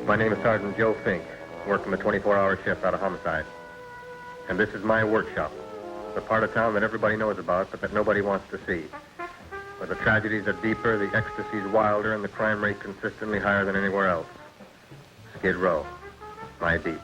My name is Sergeant Joe Fink, working the 24-hour shift out of homicide. And this is my workshop, the part of town that everybody knows about, but that nobody wants to see. Where the tragedies are deeper, the ecstasy's wilder, and the crime rate consistently higher than anywhere else. Skid Row, my beat.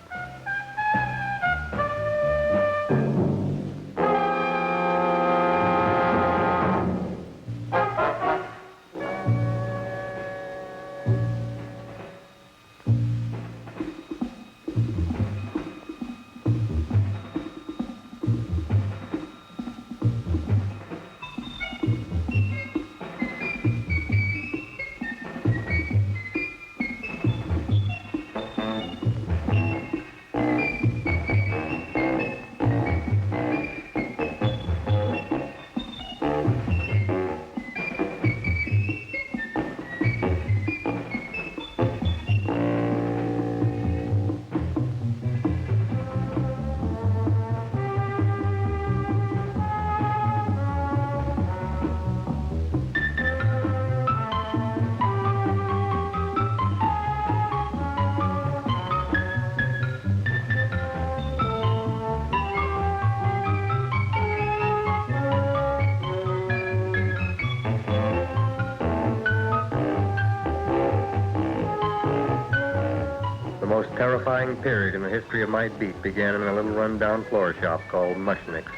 The most terrifying period in the history of my beat began in a little run-down floor shop called Mushnick's.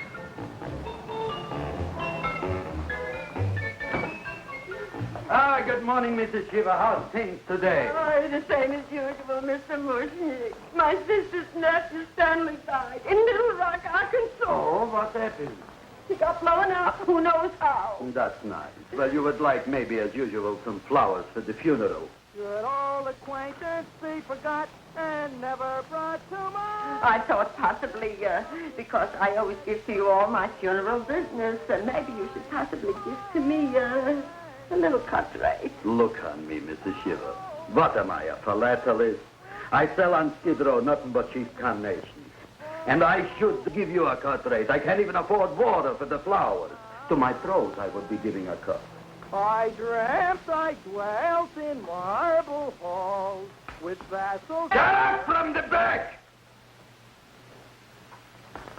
Good morning, Mrs. Shiva. How's things today? Oh, the same as usual, Mr. Mushnick. My sister's nephew Stanley died in Little Rock, Arkansas. Oh, what happened? He got blown up. Who knows how? That's nice. Well, you would like, maybe as usual, some flowers for the funeral. Good old acquaintance be forgot and never brought to mind. I thought possibly, because I always give to you all my funeral business, maybe you should possibly give to me, a little cut rate. Look on me, Mrs. Shiva. What am I, a philatelist? I sell on Skid Row nothing but cheap carnations. And I should give you a cut rate. I can't even afford water for the flowers. To my throat, I would be giving a cut. I dreamt I dwelt in marble halls with vassals... Get up from the back!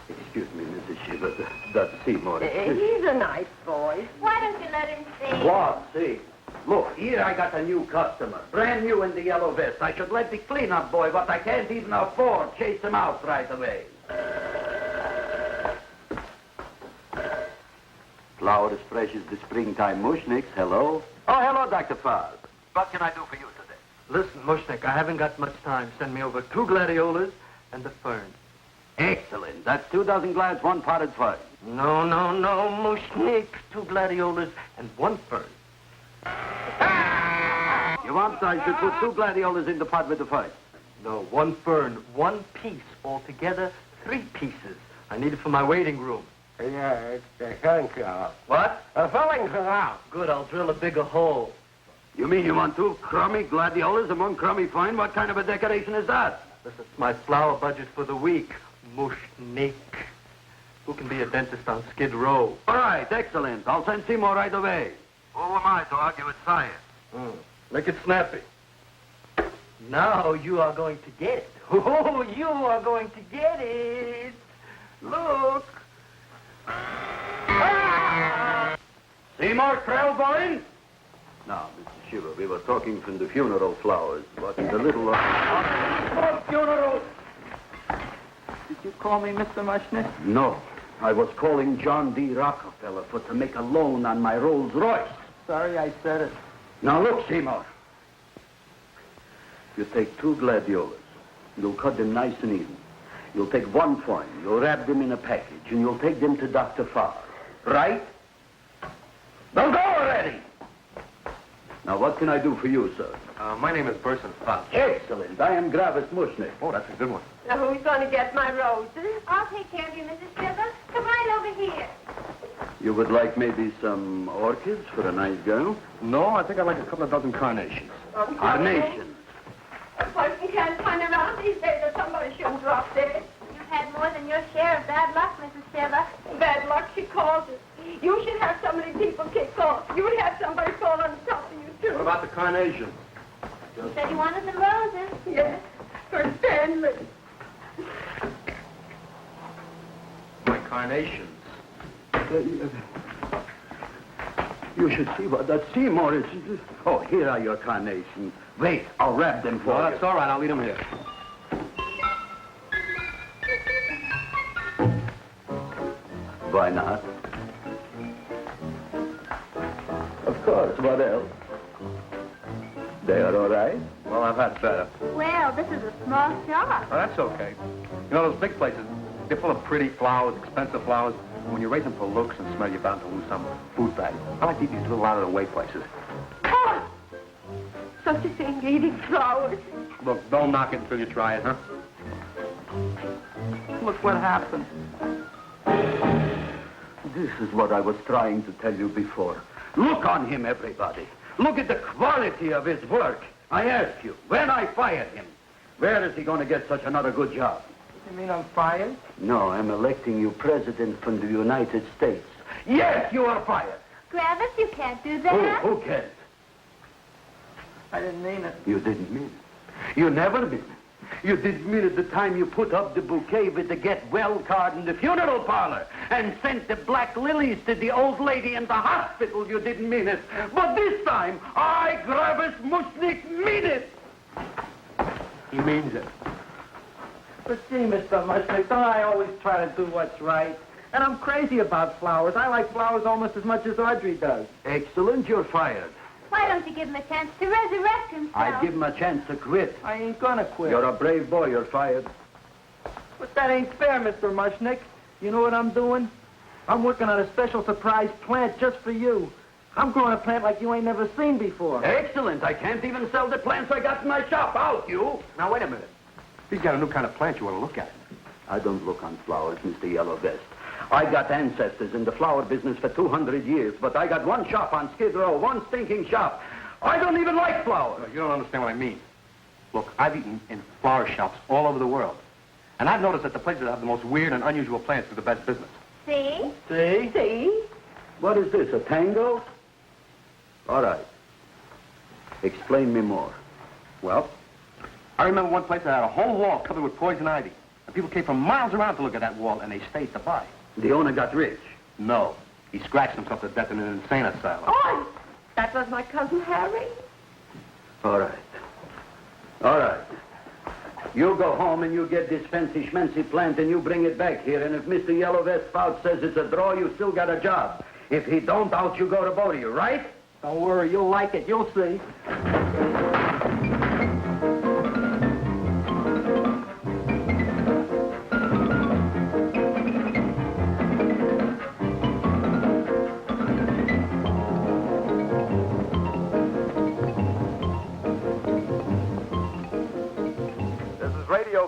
Excuse me, Mrs. Shiva, that's Seymore. He's a nice boy. Why don't you let him see? What? See? Look, here I got a new customer. Brand new in the yellow vest. I should let the cleanup boy, but I can't even afford, chase him out right away. Flower as fresh as the springtime Mushnicks. Hello? Oh, hello, Dr. Fars. What can I do for you today? Listen, Mushnick, I haven't got much time. Send me over 2 gladiolas and the fern. Excellent. That's 2 dozen glads, 1 potted fern. No, Mushnick. 2 gladiolas and 1 fern. You want I should put 2 gladiolas in the pot with the fern? No, 1 fern, 1 piece. Altogether, 3 pieces. I need it for my waiting room. Yeah, it's the sunflower. What? A filling out. Good, I'll drill a bigger hole. You mean you want 2 crummy gladiolas and 1 crummy fern? What kind of a decoration is that? This is my flower budget for the week. Mushnick. Who can be a dentist on Skid Row? All right, excellent. I'll send Seymore right away. Who am I to argue with science? Make it snappy. Now you are going to get it. Oh, you are going to get it. Look. Seymore Krelboined? Now, Mr. Shiva, we were talking from the funeral flowers, but the little... Funeral! Did you call me Mr. Mushnick? No. I was calling John D. Rockefeller to make a loan on my Rolls Royce. Sorry I said it. Now, look, Seymore. You take 2 gladiolas. You'll cut them nice and even. You'll take 1 fern. You'll wrap them in a package, and you'll take them to Dr. Farr. Right? Now go already! Now, what can I do for you, sir? My name is Burson Fox. Excellent. I am Griffith Mushnick. Oh, that's a good one. Now, who's going to get my roses? I'll take care of you, Mrs. Shiva. Come right over here. You would like maybe some orchids for a nice girl? No, I think I'd like a couple of dozen carnations. Carnations. A person can't find around these days that somebody shouldn't drop dead. You've had more than your share of bad luck, Mrs. Shiva. Bad luck, she calls it. You should have so many people kicked off. You'd have somebody fall on top of you, too. What about the carnations? You said you wanted the roses. Yes, for Stanley. My carnations. You should see what that Seymore is. Oh, here are your carnations. Wait, I'll wrap them for No, you. that's all right. I'll leave them here. Why not? Of course, what else? They are all right? Well, I've had better. Well, this is a small shop. Oh, that's okay. You know, those big places, they're full of pretty flowers, expensive flowers. When you raise them for looks and smell, you're bound to lose some food value. I like to eat these little out-of-the-way places. Oh, such a thing, eating flowers. Look, don't knock it until you try it, huh? Look what happened. This is what I was trying to tell you before. Look on him, everybody. Look at the quality of his work. I ask you, when I fired him, where is he going to get such another good job? You mean I'm fired? No, I'm electing you president from the United States. Yes, you are fired. Griffith, you can't do that. Who cares? I didn't mean it. You didn't mean it. You never mean it. You didn't mean it the time you put up the bouquet with the get well card in the funeral parlor and sent the black lilies to the old lady in the hospital. You didn't mean it. But this time, I, Griffith Mushnick, mean it. He means it. But see, Mr. Mushnick, don't I always try to do what's right? And I'm crazy about flowers. I like flowers almost as much as Audrey does. Excellent, you're fired. Why don't you give him a chance to resurrect himself? I give him a chance to quit. I ain't gonna quit. You're a brave boy, you're fired. But that ain't fair, Mr. Mushnick. You know what I'm doing? I'm working on a special surprise plant just for you. I'm growing a plant like you ain't never seen before. Excellent. I can't even sell the plants I got in my shop. Out, you. Now, wait a minute. He's got a new kind of plant you want to look at. I don't look on flowers, Mr. Yellow Vest. I got ancestors in the flower business for 200 years, but I got one shop on Skid Row, one stinking shop. I don't even like flowers. You don't understand what I mean. Look, I've eaten in flower shops all over the world. And I've noticed that the places that have the most weird and unusual plants do the best business. See? See? See? What is this, a tango? All right. Explain me more. Well, I remember one place that had a whole wall covered with poison ivy. And people came from miles around to look at that wall, and they stayed to buy. The owner got rich. No. He scratched himself to death in an insane asylum. Oh, that was my cousin Harry. All right. All right. You go home and you get this fancy schmancy plant and you bring it back here. And if Mr. Yellow Vest Spout says it's a draw, you still got a job. If he don't, out you go to Bodie, right? Don't worry, you'll like it. You'll see.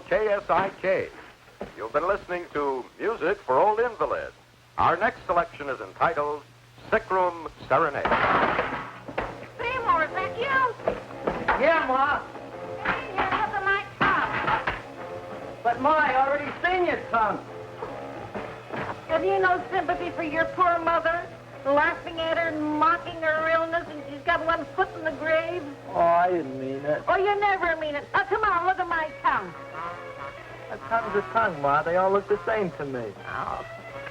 KSIK. You've been listening to Music for Old Invalids. Our next selection is entitled Sick Room Serenade. Seymore, is that you? Yeah, Ma. Hey, here, look at my tongue. But Ma, I already seen your tongue. Have you no sympathy for your poor mother? Laughing at her and mocking her illness, and she's got one foot in the grave? Oh, I didn't mean it. Oh, you never mean it. Now, come on, look at my tongue. A tongue's a tongue, Ma. They all look the same to me. Oh,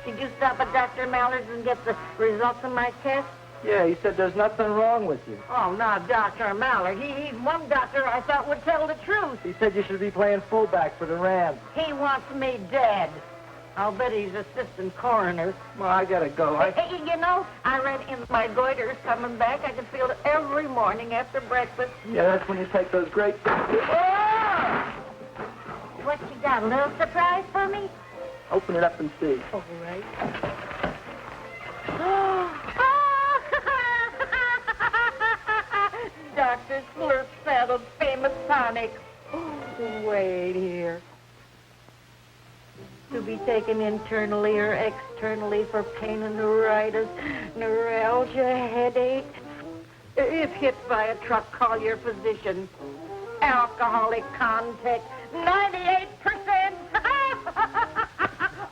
did you stop at Dr. Mallard's and get the results of my test? Yeah, he said there's nothing wrong with you. Oh, not Dr. Mallard. He's one doctor I thought would tell the truth. He said you should be playing fullback for the Rams. He wants me dead. I'll bet he's assistant coroner. Ma, I gotta go. Hey, you know, I read in my goiter's coming back. I can feel it every morning after breakfast. Yeah, that's when you take those great... Oh! What you got, a little surprise for me? Open it up and see. All right. Dr. Slurp saddled famous tonic. Wait here. To be taken internally or externally for pain and neuritis, neuralgia, headache. If hit by a truck, call your physician. Alcoholic contact, 98%.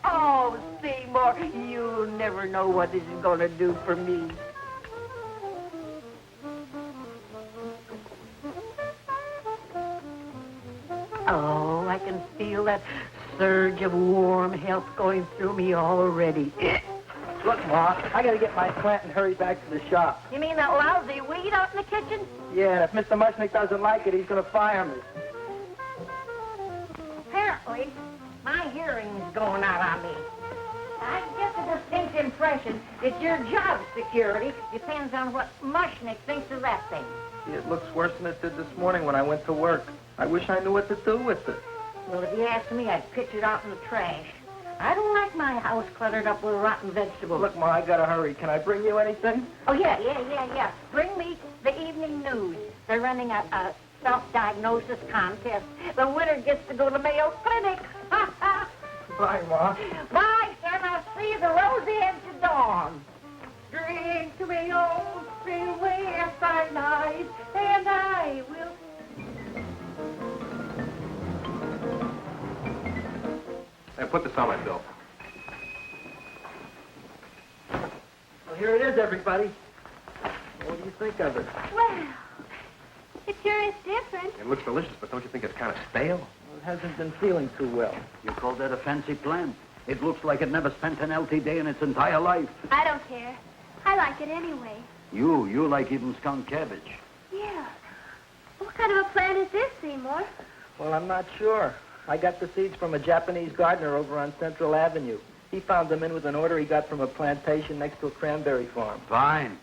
Oh, Seymore, you never know what this is going to do for me. Oh, I can feel that surge of warm health going through me already. Look, Ma, I gotta get my plant and hurry back to the shop. You mean that lousy weed out in the kitchen? Yeah, and if Mr. Mushnick doesn't like it, he's gonna fire me. Apparently, my hearing's going out on me. I get the distinct impression that your job security depends on what Mushnick thinks of that thing. It looks worse than it did this morning when I went to work. I wish I knew what to do with it. Well, if you ask me, I'd pitch it out in the trash. I don't like my house cluttered up with rotten vegetables. Look, Ma, I gotta hurry. Can I bring you anything? Oh, yeah. Bring me the evening news. They're running a self-diagnosis contest. The winner gets to go to Mayo Clinic. Bye, Ma. Bye, son. I'll see you the rosy edge of dawn. Drink to me, old spring west I lies, and I will... Hey, put this on my bill. Well, here it is, everybody. What do you think of it? Well, it sure is different. It looks delicious, but don't you think it's kind of stale? Well, it hasn't been feeling too well. You call that a fancy plant? It looks like it never spent an LT day in its entire life. I don't care. I like it anyway. You like even skunk cabbage. Yeah. What kind of a plant is this, Seymore? Well, I'm not sure. I got the seeds from a Japanese gardener over on Central Avenue. He found them in with an order he got from a plantation next to a cranberry farm. Fine.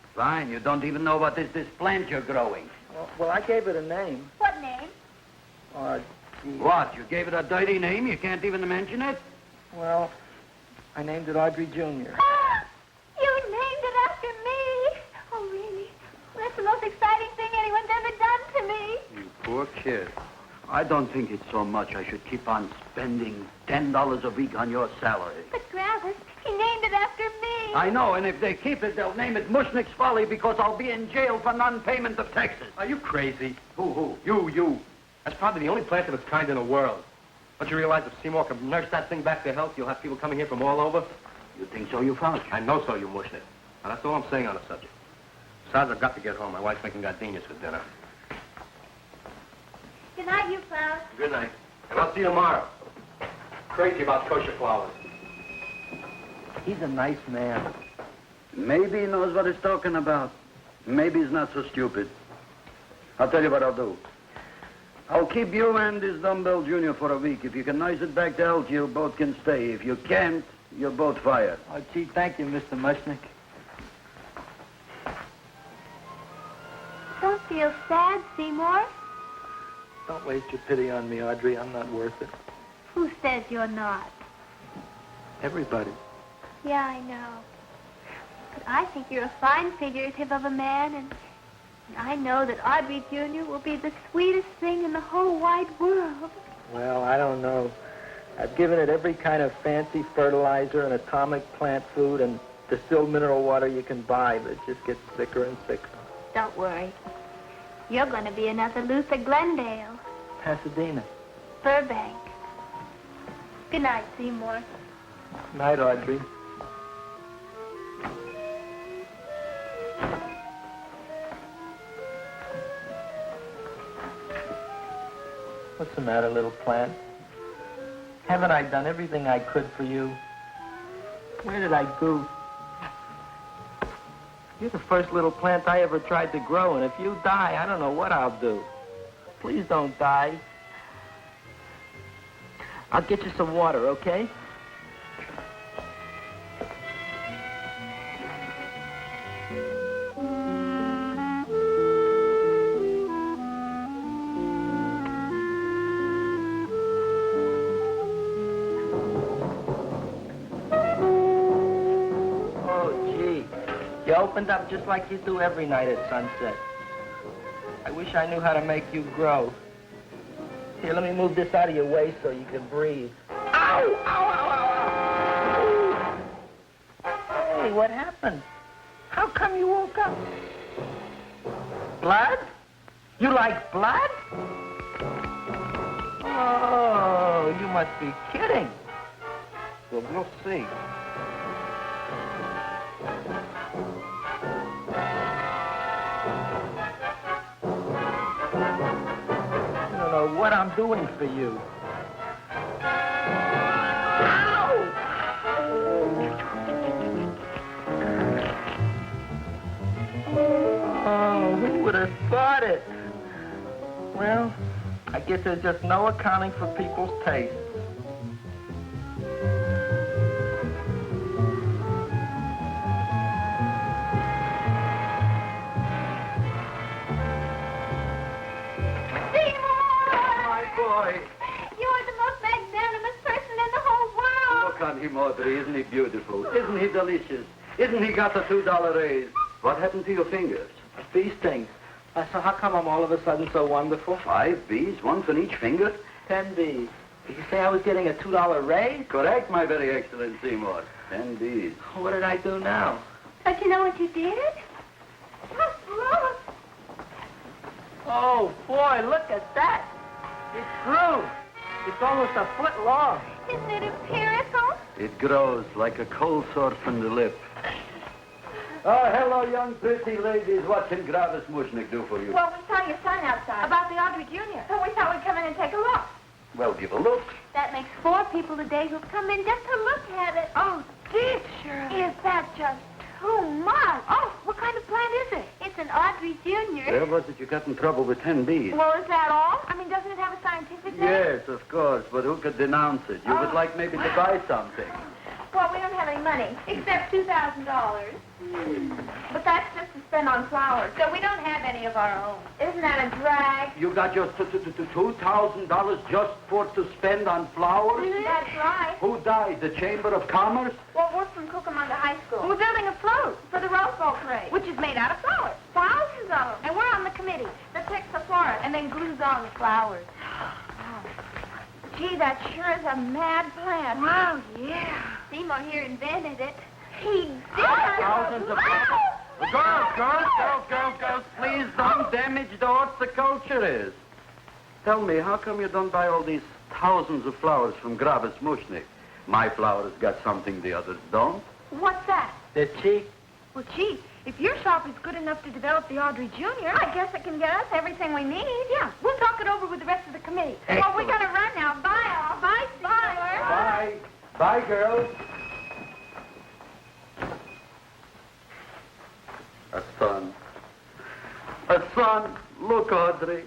You don't even know what is this plant you're growing. Well, I gave it a name. What name? Gee. What? You gave it a dirty name? You can't even mention it? Well, I named it Audrey Jr. You named it after me. Oh, really? That's the most exciting thing anyone's ever done to me. You poor kid. I don't think it's so much I should keep on spending $10 a week on your salary. But, Griffith, he named it after me. I know, and if they keep it, they'll name it Mushnick's Folly because I'll be in jail for non-payment of taxes. Are you crazy? Who? You. That's probably the only plant of its kind in the world. Don't you realize if Seymore can nurse that thing back to health, you'll have people coming here from all over? You think so, you found? I know so, you Mushnick. Now, that's all I'm saying on the subject. Besides, I've got to get home. My wife's making gardenias for dinner. Good night, you flowers. Good night. And I'll see you tomorrow. Crazy about kosher flowers. He's a nice man. Maybe he knows what he's talking about. Maybe he's not so stupid. I'll tell you what I'll do. I'll keep you and this dumbbell junior for a week. If you can nurse it back to health, you both can stay. If you can't, you're both fired. Oh, gee, thank you, Mr. Mushnick. Don't feel sad, Seymore. Don't waste your pity on me, Audrey. I'm not worth it. Who says you're not? Everybody. Yeah, I know. But I think you're a fine figurative of a man, and I know that Audrey Jr. will be the sweetest thing in the whole wide world. Well, I don't know. I've given it every kind of fancy fertilizer and atomic plant food and distilled mineral water you can buy, but it just gets thicker and thicker. Don't worry. You're going to be another Luther Glendale. Pasadena. Burbank. Good night, Seymore. Night, Audrey. What's the matter, little plant? Haven't I done everything I could for you? Where did I goof? You're the first little plant I ever tried to grow, and if you die, I don't know what I'll do. Please don't die. I'll get you some water, okay? You opened up just like you do every night at sunset. I wish I knew how to make you grow. Here, let me move this out of your way so you can breathe. Ow! Ow, ow, ow, ow! Hey, what happened? How come you woke up? Blood? You like blood? Oh, you must be kidding. Well, we'll see. I don't know what what I'm doing for you. Oh, who would have thought it? Well, I guess there's just no accounting for people's tastes. Boy. You're the most magnanimous person in the whole world. Look on him, Audrey. Isn't he beautiful? Isn't he delicious? Isn't he got a $2 raise? What happened to your fingers? These things. So how come I'm all of a sudden so wonderful? 5 B's, one for each finger? 10 B's. Did you say I was getting a $2 raise? Correct, my very excellent Seymore. 10 B's. What did I do now? Don't you know what you did? Look. Oh, boy, look at that. It grew. It's almost a foot long. Isn't it empirical? It grows like a cold sore from the lip. Oh, hello, young pretty ladies. What can Gravis Mushnick do for you? Well, we saw your sign outside. About the Audrey Jr. So we thought we'd come in and take a look. Well, give a look. That makes 4 people today who've come in just to look at it. Oh, dear, Shirley. Is that just too much? Oh, what kind of plant is it? It's an Audrey Jr. Where was it you got in trouble with 10 B's? Well, is that all? I mean, doesn't it have a scientific name? Yes, of course, but who could denounce it? You would like maybe to buy something. Well, we don't have any money, except $2,000. But that's just to spend on flowers, so we don't have any of our own. Isn't that a drag? You got just $2,000 just for to spend on flowers? That's right. Who died? The Chamber of Commerce? Well, we're from Cucamonga High School. We're building a float for the Rose Bowl parade, which is made out of flowers. Thousands of them. And we're on the committee that picks the florist and then glues on the flowers. Gee, that sure is a mad plan. Wow, yeah. Seymore here invented it. He did. Thousands of girls, please don't damage the horticulture is. Tell me, how come you don't buy all these thousands of flowers from Gravis Mushnick? My flowers got something the others don't. What's that? They're cheap. Well, gee, if your shop is good enough to develop the Audrey Jr., I guess it can get us everything we need. Yeah, we'll talk it over with the rest of the committee. Excellent. Well, we gotta run now. Bye, all. Bye, Seymore. Bye. Bye, girls. A son. A son. Look, Audrey.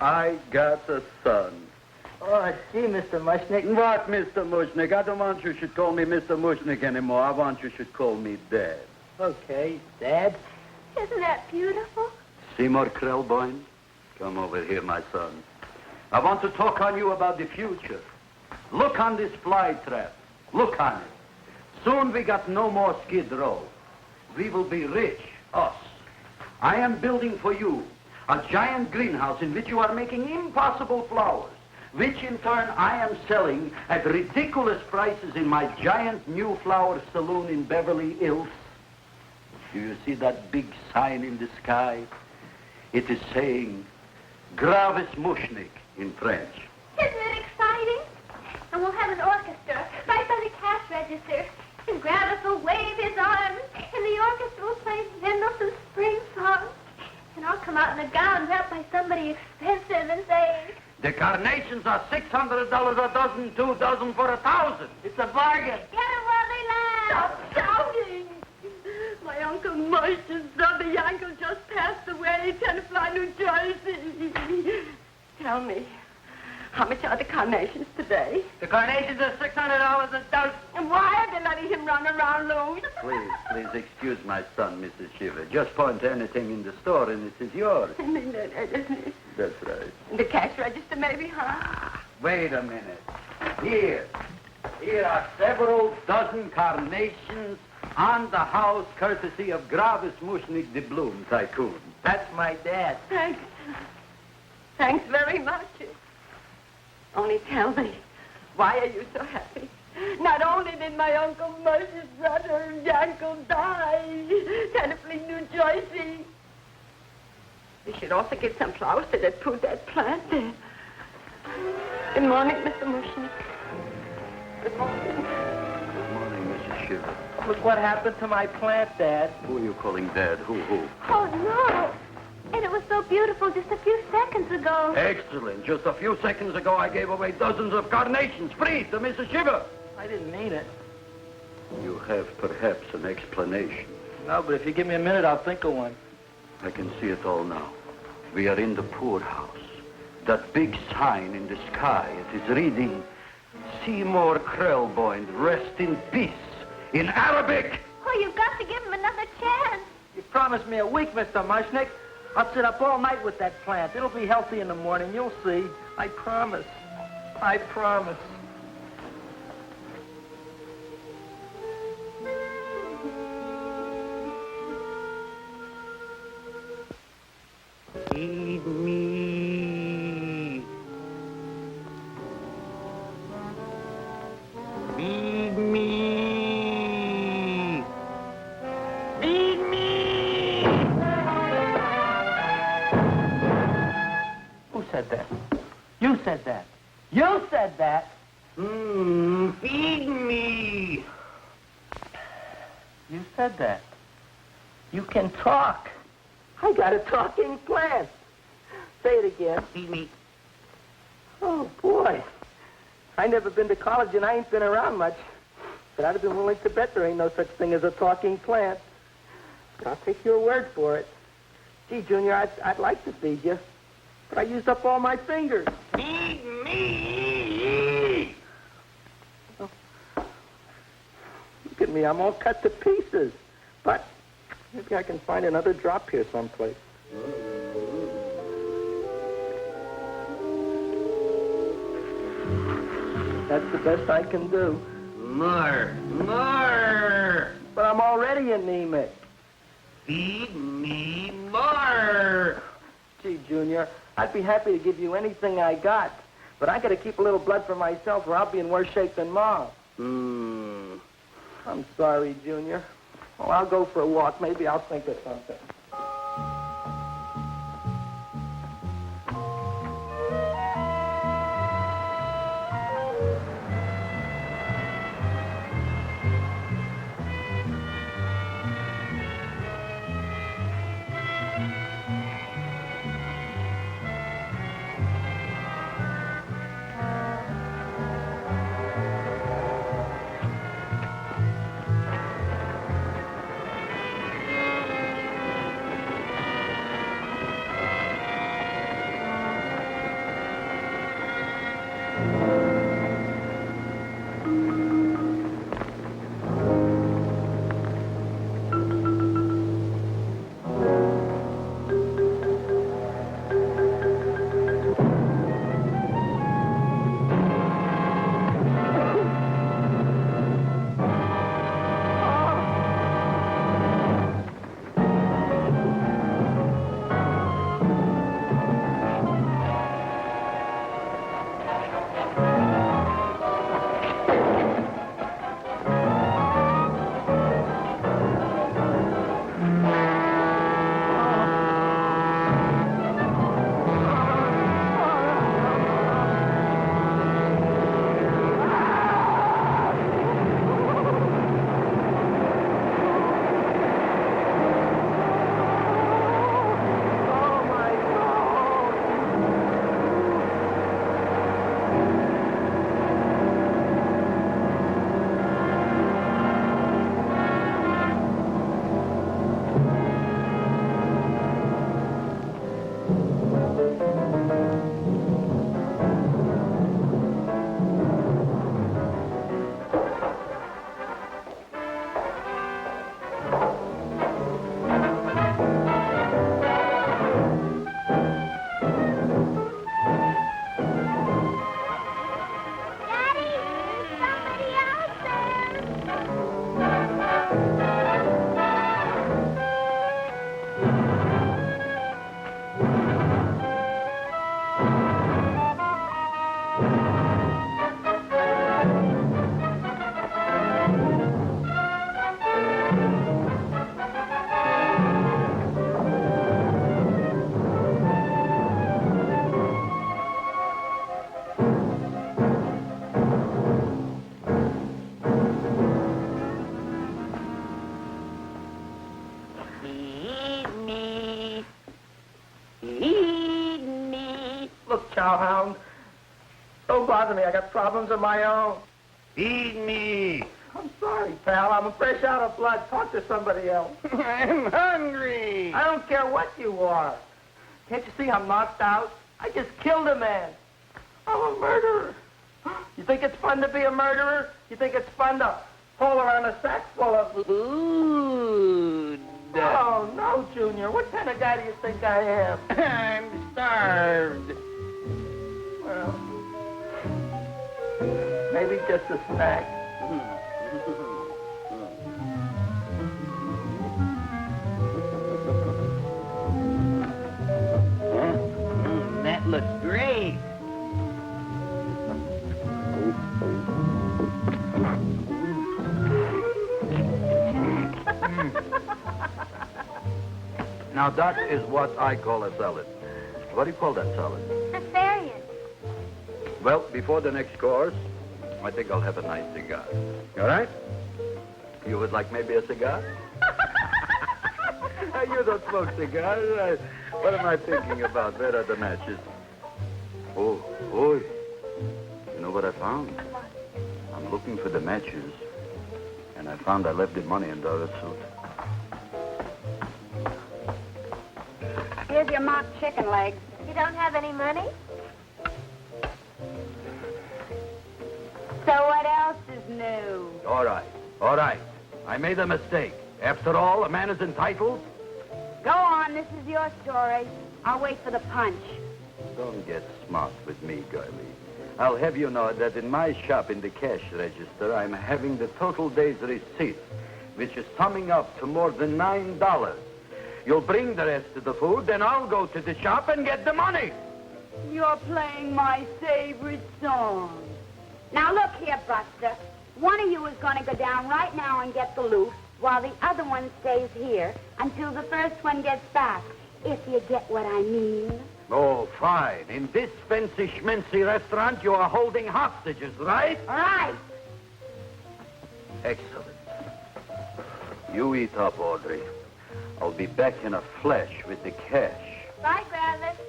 I got a son. Oh, gee, Mr. Mushnick. What, Mr. Mushnick? I don't want you should call me Mr. Mushnick anymore. I want you should call me Dad. Okay, Dad. Isn't that beautiful? Seymore Krelboined, come over here, my son. I want to talk on you about the future. Look on this fly trap. Look on it. Soon we got no more Skid Row. We will be rich, us. I am building for you a giant greenhouse in which you are making impossible flowers, which in turn I am selling at ridiculous prices in my giant new flower saloon in Beverly Hills. Do you see that big sign in the sky? It is saying, Gravis Mushnick in French. Isn't it exciting? And we'll have an orchestra right by the cash register. And Gravis will wave his arms, and the orchestra will play Mendelssohn's spring song. And I'll come out in a gown wrapped by somebody expensive and say, The carnations are $600 a dozen, 2 dozen for 1,000. It's a bargain. get it while they last. Stop shouting! My Uncle Moshe's brother Yankel just passed away, Tenafly, New Jersey. Tell me, how much are the carnations today? The carnations are $600 a dozen. And why are they letting him run around loose? Please excuse my son, Mrs. Shiver. Just point to anything in the store and it is yours. That's right. The cash register, maybe, huh? Wait a minute. Here are several dozen carnations on the house courtesy of Gravis Mushnick, the Bloom Tycoon. That's my dad. Thanks. Thanks very much. Only tell me, why are you so happy? Not only did my Uncle Moshe's brother Yankel die, Tenafly, New Jersey. You should also get some flowers to that poor dead plant there. Good morning, Mr. Mushnick. Good morning. Good morning, Mrs. Shiver. Look what happened to my plant, Dad. Who are you calling Dad? Who? Oh, no. And it was so beautiful just a few seconds ago. Excellent. Just a few seconds ago, I gave away dozens of carnations free to Mrs. Shiver. I didn't mean it. You have perhaps an explanation. No, but if you give me a minute, I'll think of one. I can see it all now. We are in the poorhouse. That big sign in the sky, it is reading, Seymore Krelboined, rest in peace, in Arabic. Oh, you've got to give him another chance. You promised me a week, Mr. Mushnick. I'll sit up all night with that plant. It'll be healthy in the morning. You'll see. I promise. I promise. Feed me. Feed me. Feed me. Who said that? You said that. You said that. Feed me. You said that. You can talk. I got a talking plant. Say it again. Feed me. Oh, boy. I never been to college and I ain't been around much. But I'd have been willing to bet there ain't no such thing as a talking plant. But I'll take your word for it. Gee, Junior, I'd like to feed you. But I used up all my fingers. Feed me. Oh. Look at me. I'm all cut to pieces. But maybe I can find another drop here someplace. That's the best I can do. More. But I'm already anemic. Feed me more. Gee, Junior, I'd be happy to give you anything I got. But I got to keep a little blood for myself or I'll be in worse shape than Mom. I'm sorry, Junior. Well, I'll go for a walk. Maybe I'll think of something. Look, Chowhound, don't bother me. I got problems of my own. Feed me. I'm sorry, pal. I'm fresh out of blood. Talk to somebody else. I'm hungry. I don't care what you are. Can't you see I'm knocked out? I just killed a man. I'm a murderer. You think it's fun to be a murderer? You think it's fun to haul around a sack full of food? Oh, no, Junior. What kind of guy do you think I am? I'm starved. Well, maybe just a snack. That looks great. Now, that is what I call a salad. What do you call that salad? Cesarean. Well, before the next course, I think I'll have a nice cigar. All right? You would like maybe a cigar? You don't smoke cigars. What am I thinking about? Where are the matches? Oh, you know what I found? I'm looking for the matches, and I found I left the money in the other suit. Here's your mock chicken legs. You don't have any money? So what else is new? All right. I made a mistake. After all, a man is entitled. Go on, this is your story. I'll wait for the punch. Don't get smart with me, girlie. I'll have you know that in my shop in the cash register, I'm having the total day's receipt, which is summing up to more than $9. You'll bring the rest of the food, then I'll go to the shop and get the money. You're playing my favorite song. Now look here, Buster. One of you is going to go down right now and get the loot, while the other one stays here until the first one gets back, if you get what I mean. Oh, fine. In this fancy schmancy restaurant, you are holding hostages, right? All right. Excellent. You eat up, Audrey. I'll be back in a flash with the cash. Bye, Griffith.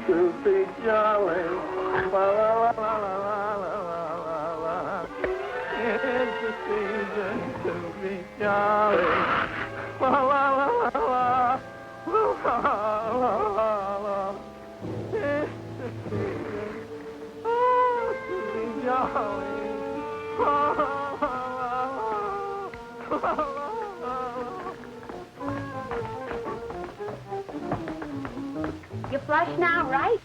To be jolly. La, la, la, la, la, la, la, la. It's the season to be jolly. La, la, la, la, la. La, la, la, la. It's the season to be jolly. La, la, la, la, la, la, la. You flush now, right?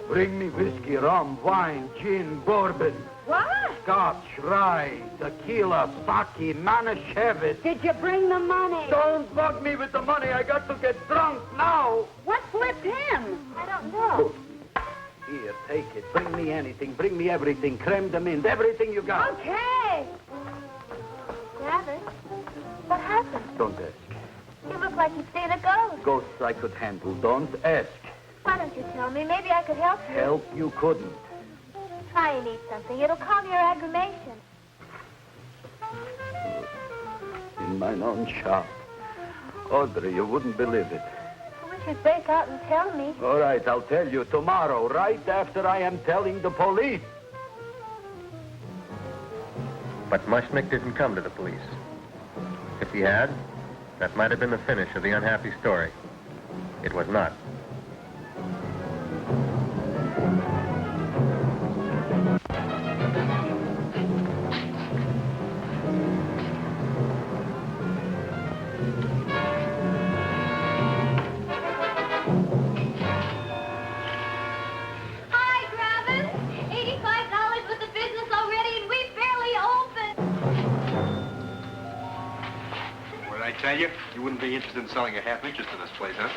Bring me whiskey, rum, wine, gin, bourbon, What? scotch, rye, tequila, sake, manischewitz. Did you bring the money? Don't bug me with the money. I got to get drunk now. What flipped him? I don't know. Here, take it. Bring me anything. Bring me everything. Creme de menthe. Everything you got. Okay. Griffith, what happened? Don't ask. You look like you've seen a ghost. Ghosts I could handle. Don't ask. Why don't you tell me? Maybe I could help you. Help you couldn't. Try and eat something. It'll calm your aggravation. In mine own shop. Audrey, you wouldn't believe it. I wish you'd break out and tell me. All right, I'll tell you tomorrow, right after I am telling the police. But Mushnick didn't come to the police. If he had, that might have been the finish of the unhappy story. It was not. Hi, Griffith. $85 with the business already, and we barely opened. What did I tell you? You wouldn't be interested in selling a half interest in this place, huh?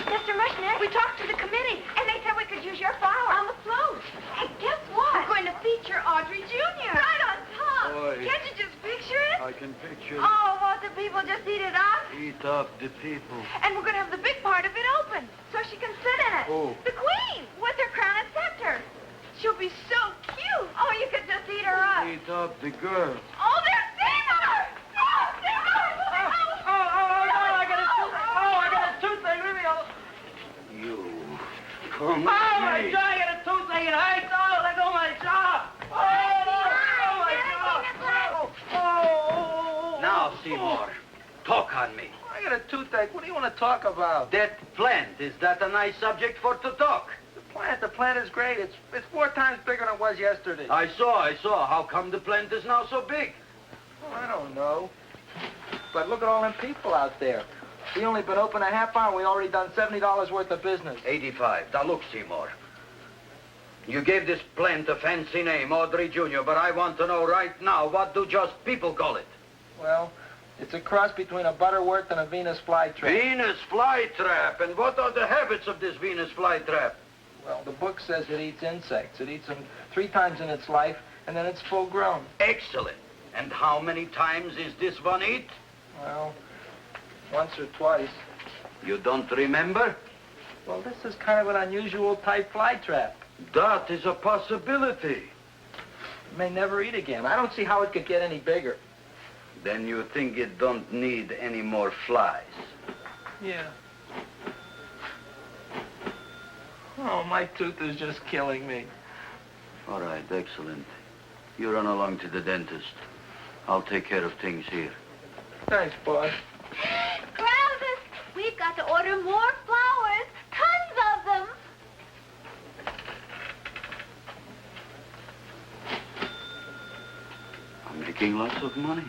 Mr. Mushnick, we talked to the committee, and they said we could use your flower on the float. Hey, guess what? We're going to feature Audrey Jr. Right on top. Boy. Can't you just picture it? I can picture Oh, won't the people just eat it up? Eat up the people. And we're going to have the big part of it open, so she can sit in it. Who? The queen, with her crown and scepter. She'll be so cute. Oh, you could just eat her up. Eat up the girl. Oh, there's Seymore! Oh, Seymore! I got a toothache. Leave me alone. You. Come Oh, my jaw, I got a toothache. It hurts. Oh, let go of my jaw. Oh, my jaw. Oh. Now, Seymore, talk on me. I got a toothache. What do you want to talk about? That plant, is that a nice subject for to talk? The plant is great. It's 4 times bigger than it was yesterday. I saw. How come the plant is now so big? Oh, I don't know. But look at all them people out there. We only been open a half hour. We already done $70 worth of business. 85. Now, look, Seymore. You gave this plant a fancy name, Audrey Jr., but I want to know right now, what do just people call it? Well, it's a cross between a butterworth and a Venus flytrap. Venus flytrap. And what are the habits of this Venus flytrap? Well, the book says it eats insects. It eats them 3 times in its life, and then it's full grown. Excellent. And how many times is this one eat? Well, once or twice. You don't remember? Well, this is kind of an unusual type flytrap. That is a possibility. It may never eat again. I don't see how it could get any bigger. Then you think it don't need any more flies? Yeah. Oh, my tooth is just killing me. All right, excellent. You run along to the dentist. I'll take care of things here. Thanks, boss. Griffith, we've got to order more flowers. Tons of them. I'm making lots of money.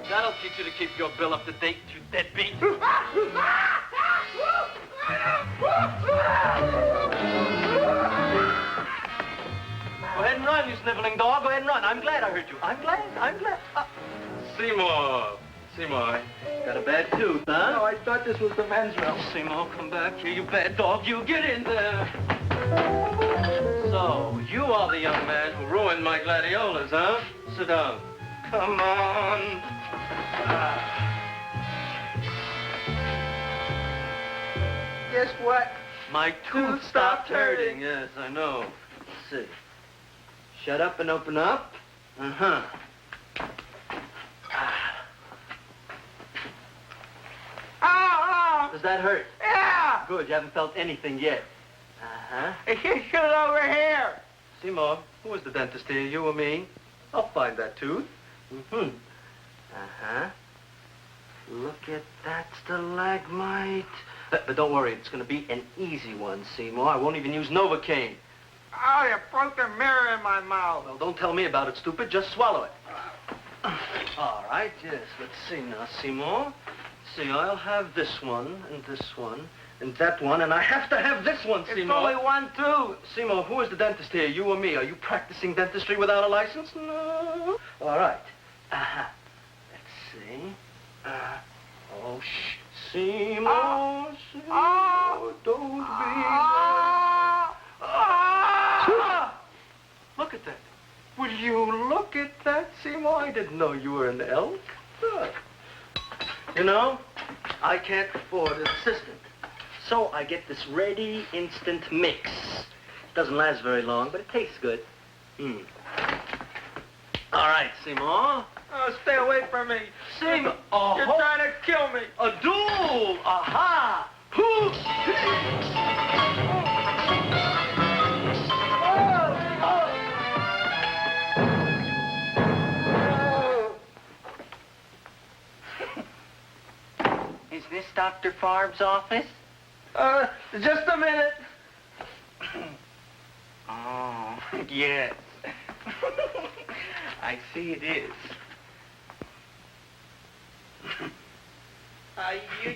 That'll teach you to keep your bill up to date, you deadbeat. Go ahead and run, you sniveling dog. Go ahead and run. I'm glad I hurt you. I'm glad. Seymore, got a bad tooth, huh? No, I thought this was the men's room. Seymore, come back here, you bad dog. You get in there. So, you are the young man who ruined my gladiolas, huh? Sit down. Come on. Guess what? My tooth stopped hurting. Yes, I know. Let's see. Shut up and open up. Uh-huh. Oh! Does that hurt? Yeah! Good, you haven't felt anything yet. Uh-huh. Shoot it over here. Seymour, who was the dentist here, you or me? I'll find that tooth. Mm-hmm. Uh-huh. Look at that stalagmite. But don't worry, it's going to be an easy one, Seymour. I won't even use Novocaine. Oh, you broke the mirror in my mouth. Well, don't tell me about it, stupid. Just swallow it. All right, yes. Let's see now, Seymour. See, I'll have this one, and that one, and I have to have this one, Seymour. It's only one tooth. Seymour, who is the dentist here, you or me? Are you practicing dentistry without a license? No. All right. Uh-huh. Let's see. Oh, shh. Seymour, Seymour, don't be Look at that. Will you look at that, Seymour? I didn't know you were an elk. Look. You know, I can't afford an assistant. So I get this ready instant mix. Doesn't last very long, but it tastes good. All right, Seymour. Oh, stay away from me. Seymour. You're trying to kill me. A duel. Aha. Is this Dr. Farb's office? Just a minute. Oh, yes. I see it is.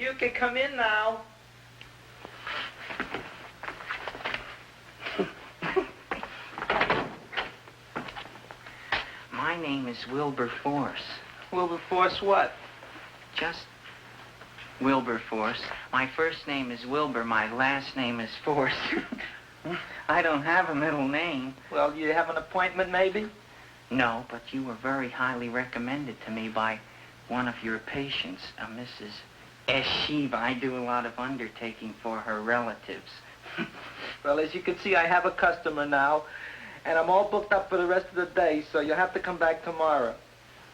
You can come in now. name is Wilberforce. Wilberforce what? Just Wilberforce. My first name is Wilbur. My last name is Force. I don't have a middle name. Well, you have an appointment, maybe? No, but you were very highly recommended to me by one of your patients, a Mrs. Shiva. I do a lot of undertaking for her relatives. Well, as you can see, I have a customer now, and I'm all booked up for the rest of the day, so you'll have to come back tomorrow.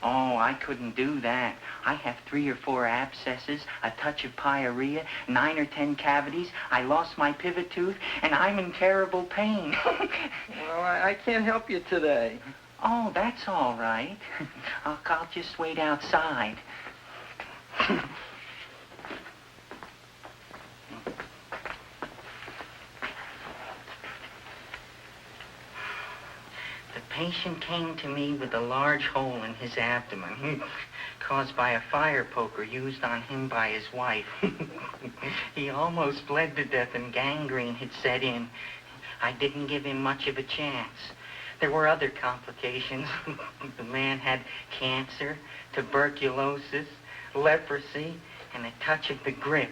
Oh, I couldn't do that. I have 3 or 4 abscesses, a touch of pyorrhea, 9 or 10 cavities. I lost my pivot tooth, and I'm in terrible pain. Well, I can't help you today. Oh, that's all right. I'll just wait outside. The patient came to me with a large hole in his abdomen, caused by a fire poker used on him by his wife. He almost bled to death and gangrene had set in. I didn't give him much of a chance. There were other complications. The man had cancer, tuberculosis, leprosy, and a touch of the grip.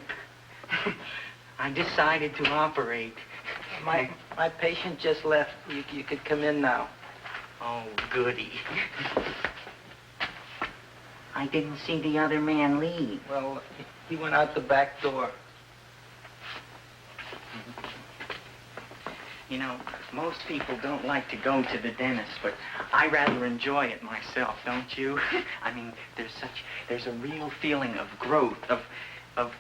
I decided to operate. My patient just left. You could come in now. Oh, goody. I didn't see the other man leave. Well, he went out the back door. You know, most people don't like to go to the dentist, but I rather enjoy it myself, don't you? I mean, there's a real feeling of growth, of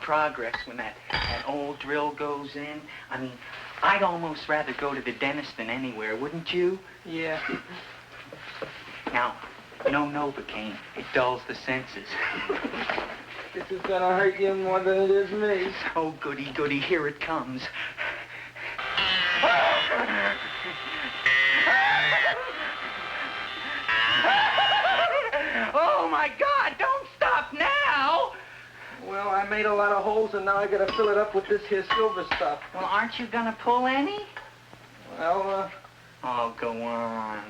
progress when that old drill goes in. I mean, I'd almost rather go to the dentist than anywhere, wouldn't you? Yeah. Now, no Novocaine. It dulls the senses. This is gonna hurt you more than it is me. Oh, goody, goody, here it comes. Oh, my God, don't stop now! Well, I made a lot of holes, and now I gotta fill it up with this here silver stuff. Well, aren't you gonna pull any? Well, Oh, go on.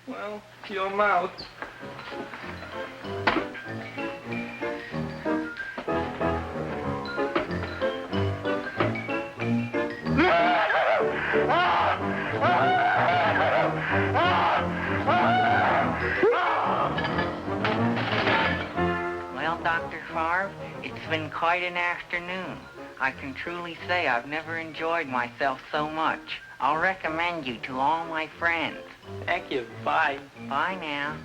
well, your mouth. Well, Dr. Favre, it's been quite an afternoon. I can truly say I've never enjoyed myself so much. I'll recommend you to all my friends. Thank you. Bye. Bye now.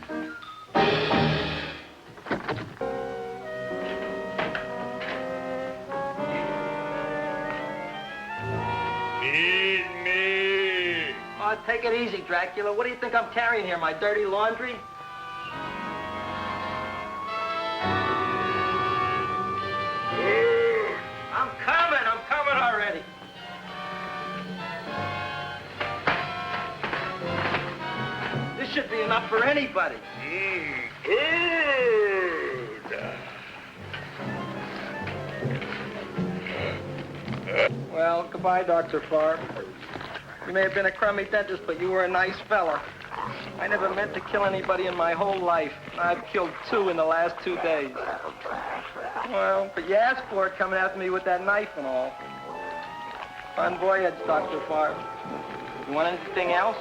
Feed me. Oh, take it easy, Dracula. What do you think I'm carrying here, my dirty laundry? I'm coming already. This should be enough for anybody. Well, goodbye, Dr. Favre. You may have been a crummy dentist, but you were a nice fella. I never meant to kill anybody in my whole life. I've killed 2 in the last 2 days. Well, but you asked for it coming after me with that knife and all. Fun voyage, Dr. Favre. You want anything else?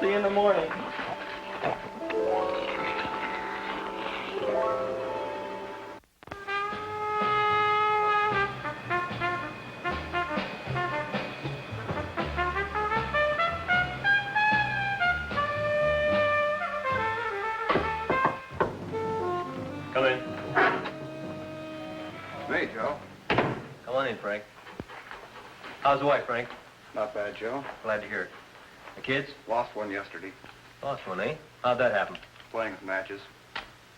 See you in the morning. Come in. Hey, Joe. Come on in, Frank. How's the wife, Frank? Not bad, Joe. Glad to hear it. The kids? Lost one yesterday. Lost one, eh? How'd that happen? Playing with matches.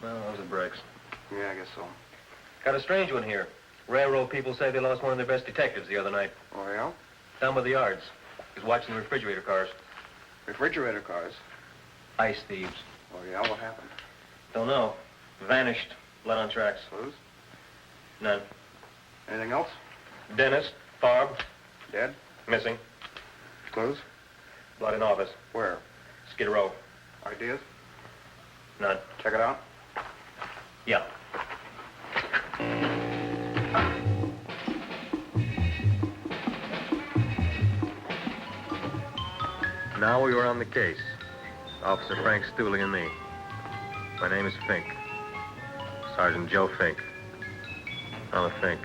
Well, those are breaks. Yeah, I guess so. Got a strange one here. Railroad people say they lost one of their best detectives the other night. Oh, yeah? Down by the yards. He was watching the refrigerator cars. Refrigerator cars. Ice thieves. Oh, yeah? What happened? Don't know. Vanished. Blood on tracks. Clues? None. Anything else? Dennis, Barb. Dead? Missing. Clues? Blood in office. Where? Skid Row. Ideas? None. Check it out? Yeah. Now we were on the case. Officer Frank Stooley and me. My name is Fink. Sergeant Joe Fink. I'm a Fink.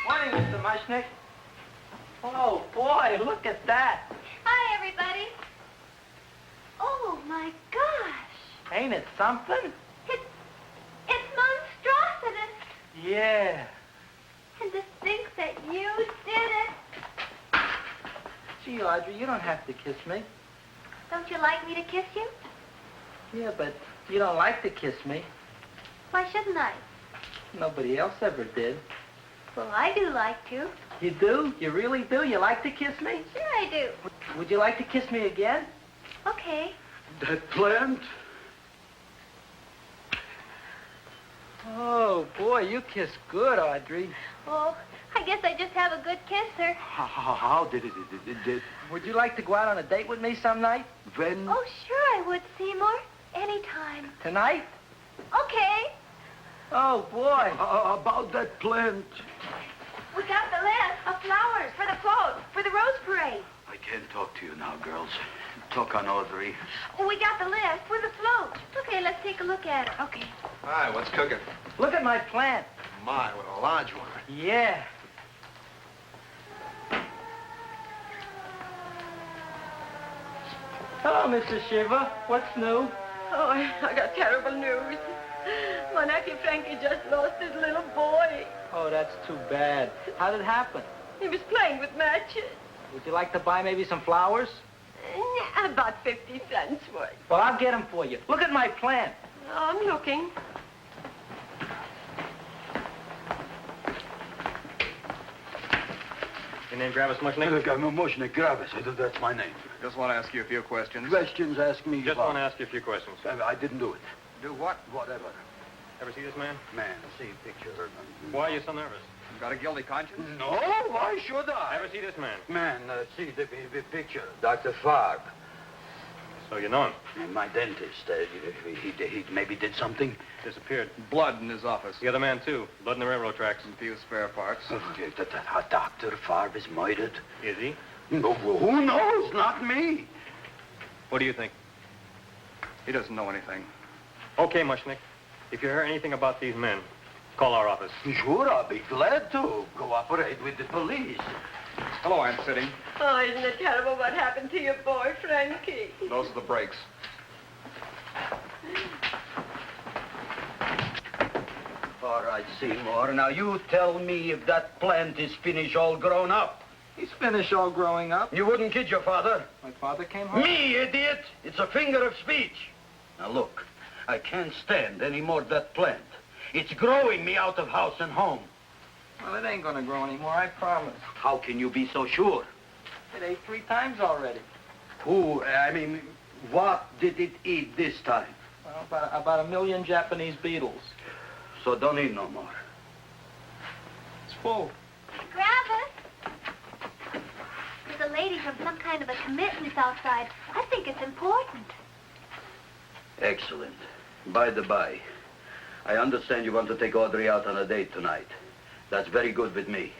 Morning, Mr. Mushnick. Oh, boy, look at that. Hi, everybody. Oh, my gosh. Ain't it something? It's monstrosity. Yeah. And to think that you did it. Gee, Audrey, you don't have to kiss me. Don't you like me to kiss you? Yeah, but you don't like to kiss me. Why shouldn't I? Nobody else ever did. Well, I do like to. You do? You really do? You like to kiss me? Sure I do. Would you like to kiss me again? Okay. That plant? Oh, boy, you kiss good, Audrey. Oh, I guess I just have a good kisser. How did it? Would you like to go out on a date with me some night? When? Oh, sure I would, Seymore. Anytime. Tonight? Okay. Oh, boy. About that plant. We got the list of flowers for the float, for the rose parade. I can't talk to you now, girls. Talk on Audrey. We got the list for the float. Okay, let's take a look at it. Okay. Hi, what's cooking? Look at my plant. My, what a large one. Yeah. Hello, Mr. Shiver. What's new? Oh, I got terrible news. My nephew Frankie just lost his little boy. Oh, that's too bad. How did it happen? He was playing with matches. Would you like to buy maybe some flowers? About 50 cents worth. Well, I'll get them for you. Look at my plant. I'm looking. Your name Gravis Mushnick? Look, I'm Mushnick Gravis. That's my name. Just want to ask you a few questions. Questions, ask me. Just want to ask you a few questions. I didn't do it. Do what? Whatever. Ever see this man? Man, see picture. Why are you so nervous? You got a guilty conscience? No, why should I? Ever see this man? Man, see the picture. Dr. Farb. So you know him? My dentist. He maybe did something. Disappeared. Blood in his office. The other man, too. Blood in the railroad tracks. And few spare parts. Dr. Farb is murdered. Is he? No, who knows? Not me. What do you think? He doesn't know anything. Okay, Mushnick. If you hear anything about these men, call our office. Sure, I'll be glad to cooperate with the police. Hello, I'm sitting. Oh, isn't it terrible what happened to your boy, Frankie? Those are the brakes. All right, Seymore. Now, you tell me if that plant is finished all grown up. He's finished all growing up. You wouldn't kid your father. My father came home. Me, idiot! It's a figure of speech. Now, look, I can't stand any more of that plant. It's growing me out of house and home. Well, it ain't gonna grow anymore, I promise. How can you be so sure? It ate 3 times already. What did it eat this time? Well, about 1 million Japanese beetles. So don't eat no more. It's full. Gravis. There's a lady from some kind of a commitment outside. I think it's important. Excellent. By the by, I understand you want to take Audrey out on a date tonight. That's very good with me,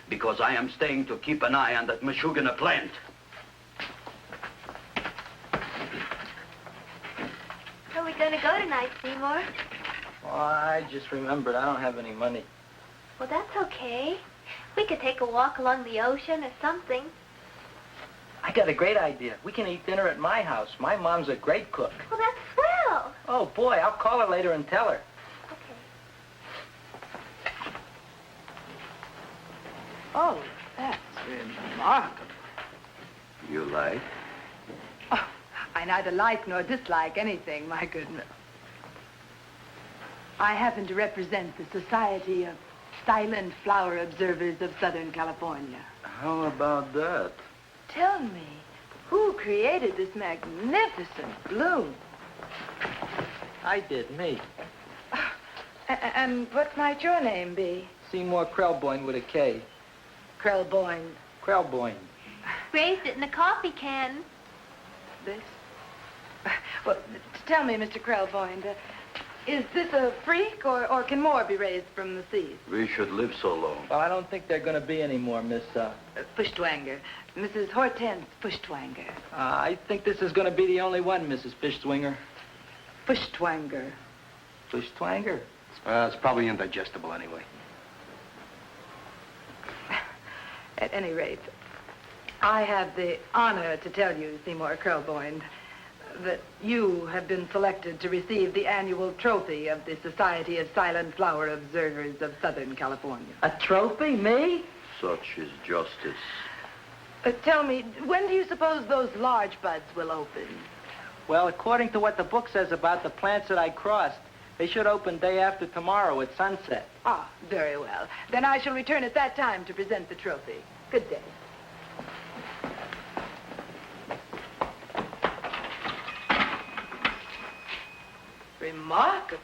because I am staying to keep an eye on that Meshuggah plant. Where are we going to go tonight, Seymore? Oh, I just remembered I don't have any money. Well, that's okay. We could take a walk along the ocean or something. I got a great idea. We can eat dinner at my house. My mom's a great cook. Well, that's swell. Oh, boy, I'll call her later and tell her. Oh, that's remarkable. You like? Oh, I neither like nor dislike anything, my goodness. I happen to represent the Society of silent flower observers of Southern California. How about that? Tell me, who created this magnificent bloom? I did, me. And what might your name be? Seymore Krelboined with a K. Krelboined. Krelboined. Raised it in a coffee can. This? Well, tell me, Mr. Krelboined, is this a freak, or can more be raised from the seas? We should live so long. Well, I don't think there are going to be any more, Miss, Fuschtwanger. Mrs. Hortense Fuschtwanger. I think this is going to be the only one, Mrs. Fishswinger. Fuschtwanger. Fuschtwanger? It's probably indigestible anyway. At any rate, I have the honor to tell you, Seymore Krelboined, that you have been selected to receive the annual trophy of the Society of Silent Flower Observers of Southern California. A trophy? Me? Such is justice. Tell me, when do you suppose those large buds will open? Well, according to what the book says about the plants that I crossed, they should open day after tomorrow at sunset. Ah, very well. Then I shall return at that time to present the trophy. Good day. Remarkable.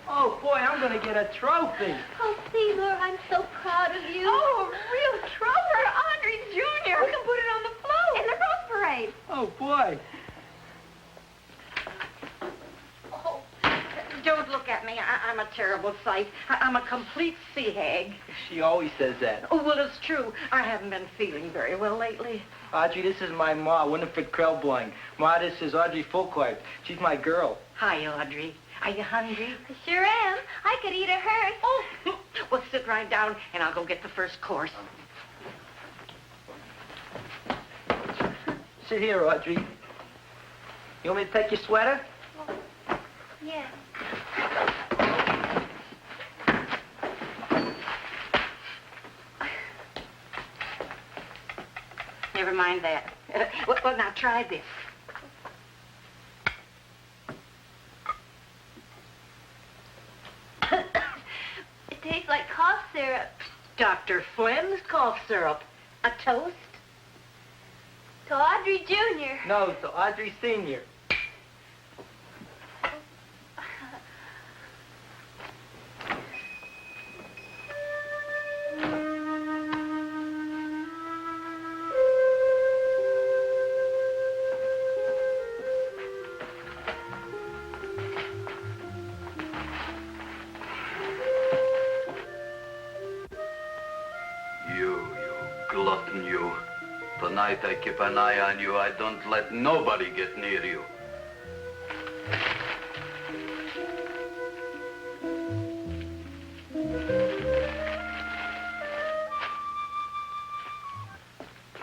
Oh, boy, I'm going to get a trophy. Oh, Seymore, I'm so proud of you. Oh, a real trooper, Andre Jr. We can put it on the float. In the Rose Parade. Oh, boy. Oh, don't look at me. I'm a terrible sight. I'm a complete sea hag. She always says that. Oh, well, it's true. I haven't been feeling very well lately. Audrey, this is my ma, Winifred Krelboined. Ma, this is Audrey Fulcourt. She's my girl. Hi, Audrey. Are you hungry? I sure am. I could eat a hearse. Oh, well, sit right down, and I'll go get the first course. Sit here, Audrey. You want me to take your sweater? Yeah. Never mind that. Well, now try this. It tastes like cough syrup. Dr. Flynn's cough syrup. A toast? To Audrey Jr. No, to Audrey Sr. You glutton, you. Tonight I keep an eye on you. I don't let nobody get near you.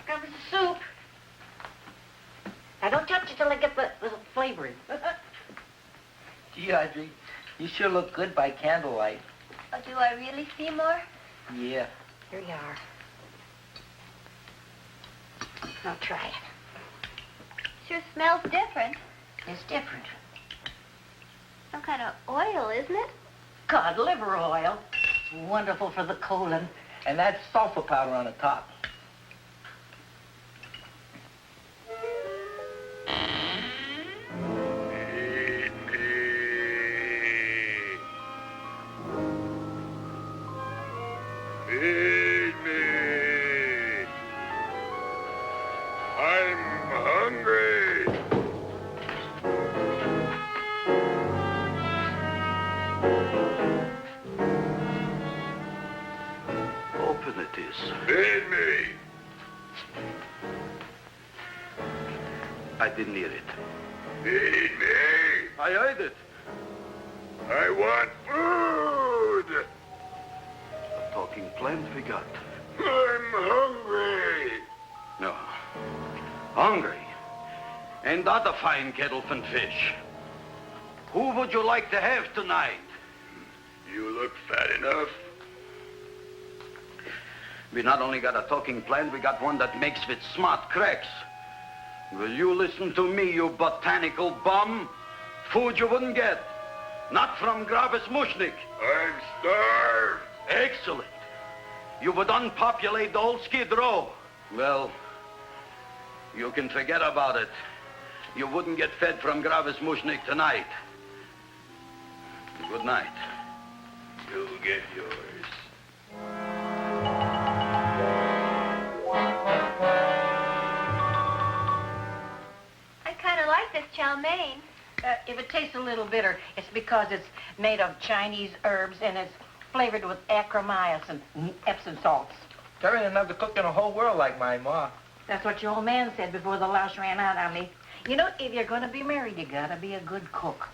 Comes the soup. Now, don't touch it till I get the flavoring. Gee, Audrey, you sure look good by candlelight. Oh, do I really, Seymore? Yeah. Here you are. Now, try it. Sure smells different. It's different. Some kind of oil, isn't it? Cod liver oil. It's wonderful for the colon. And that's sulfur powder on the top. Feed me. Feed me. I'm hungry. Open it is. Feed me. I didn't hear it. Feed me. I heard it. I want food. A talking plant we got. I'm hungry. No. Hungry. Ain't that a fine kettle of fish? Who would you like to have tonight? You look fat enough. We not only got a talking plant, we got one that makes with smart cracks. Will you listen to me, you botanical bum? Food you wouldn't get. Not from Gravis Mushnik. I'm starved. Excellent. You would unpopulate the whole Skid Row. Well, you can forget about it. You wouldn't get fed from Gravis Mushnik tonight. Good night. You'll get yours. I kind of like this chow mein. If it tastes a little bitter, it's because it's made of Chinese herbs and it's flavored with acromycin and Epsom salts. There ain't enough to cook in the whole world like my ma. That's what your old man said before the louse ran out on me. You know, if you're going to be married, you got to be a good cook.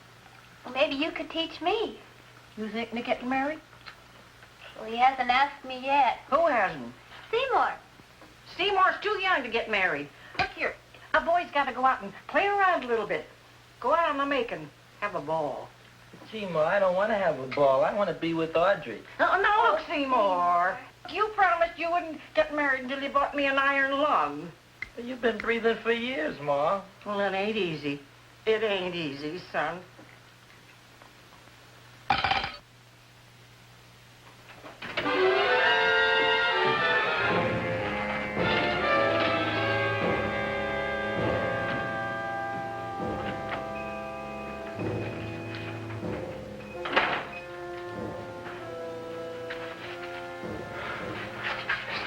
Well, maybe you could teach me. You think they're getting married? Well, he hasn't asked me yet. Who hasn't? Seymour. Seymour's too young to get married. Look here, a boy's got to go out and play around a little bit. Go out on the making, have a ball. Gee, Ma, I don't want to have a ball. I want to be with Audrey. Oh, no, look, Seymour. You promised you wouldn't get married until you bought me an iron lung. You've been breathing for years, Ma. Well, it ain't easy. It ain't easy, son.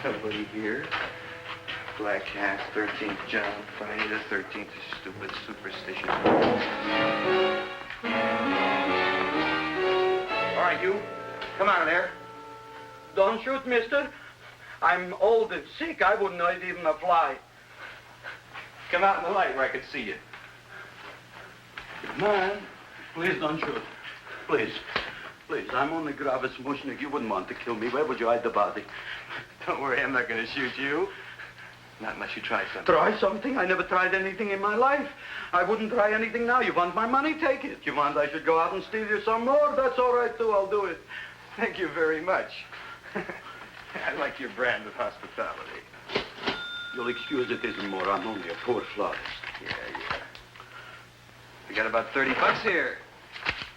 Nobody here. Black Cat, 13th John, Friday the 13th is stupid superstition. All right, you. Come out of there. Don't shoot, mister. I'm old and sick. I wouldn't hurt even a fly. Come out in the light where I can see you. Man, please don't shoot. Please. Please, I'm only Gravis Mushnik. You wouldn't want to kill me. Where would you hide the body? Don't worry, I'm not going to shoot you. Not unless you try something. Try something? I never tried anything in my life. I wouldn't try anything now. You want my money? Take it. You want I should go out and steal you some more? That's all right, too. I'll do it. Thank you very much. I like your brand of hospitality. You'll excuse it isn't more. I'm only a poor florist. Yeah. We got about $30 here.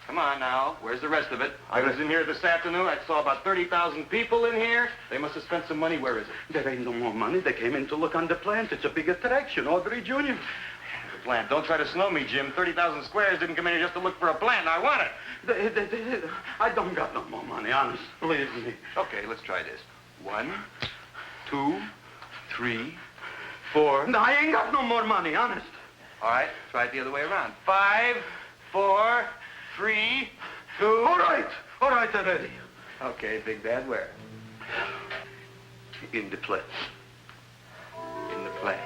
Come on now. Where's the rest of it? I was in here this afternoon. I saw about 30,000 people in here. They must have spent some money. Where is it? There ain't no more money. They came in to look on the plant. It's a big attraction. Audrey Jr. The plant. Don't try to snow me, Jim. 30,000 squares didn't come in here just to look for a plant. I want it. I don't got no more money, honest. Believe me. Okay, let's try this. 1, 2, 3, 4. No, I ain't got no more money, honest. All right, try it the other way around. 5, 4, 3, 2. All right already. Okay, big bad, where? In the plant. In the plant.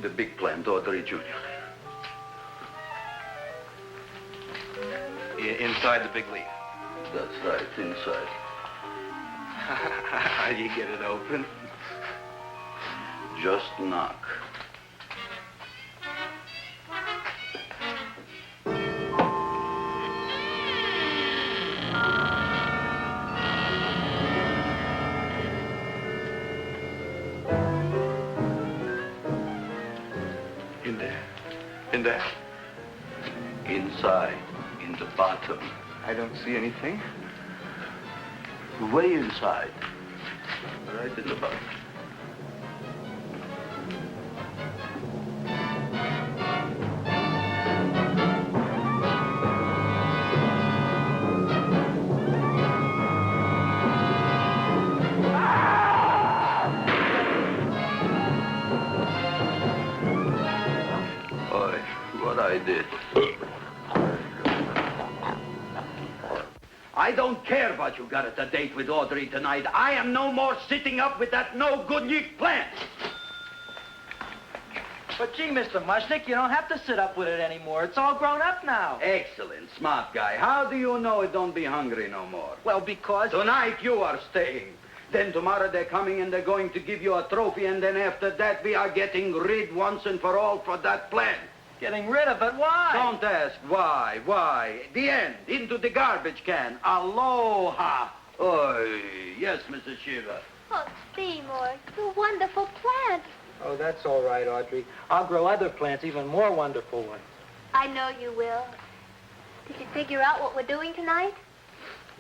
The big plant, Audrey Jr. Inside the big leaf. That's right, inside. How do you get it open? Just knock. In there? Inside, in the bottom. I don't see anything. Way inside. Right in the bottom. I did. I don't care what you got at the date with Audrey tonight. I am no more sitting up with that no-good Nick plant. But gee, Mr. Mushnik, you don't have to sit up with it anymore. It's all grown up now. Excellent, smart guy. How do you know it don't be hungry no more? Well, because... Tonight you are staying. Then tomorrow they're coming and they're going to give you a trophy, and then after that we are getting rid once and for all for that plant. Getting rid of it? Why? Don't ask why. Why? The end. Into the garbage can. Aloha. Oy. Yes, Mrs. Shiva. Oh, Seymour, you wonderful plant. Oh, that's all right, Audrey. I'll grow other plants, even more wonderful ones. I know you will. Did you figure out what we're doing tonight?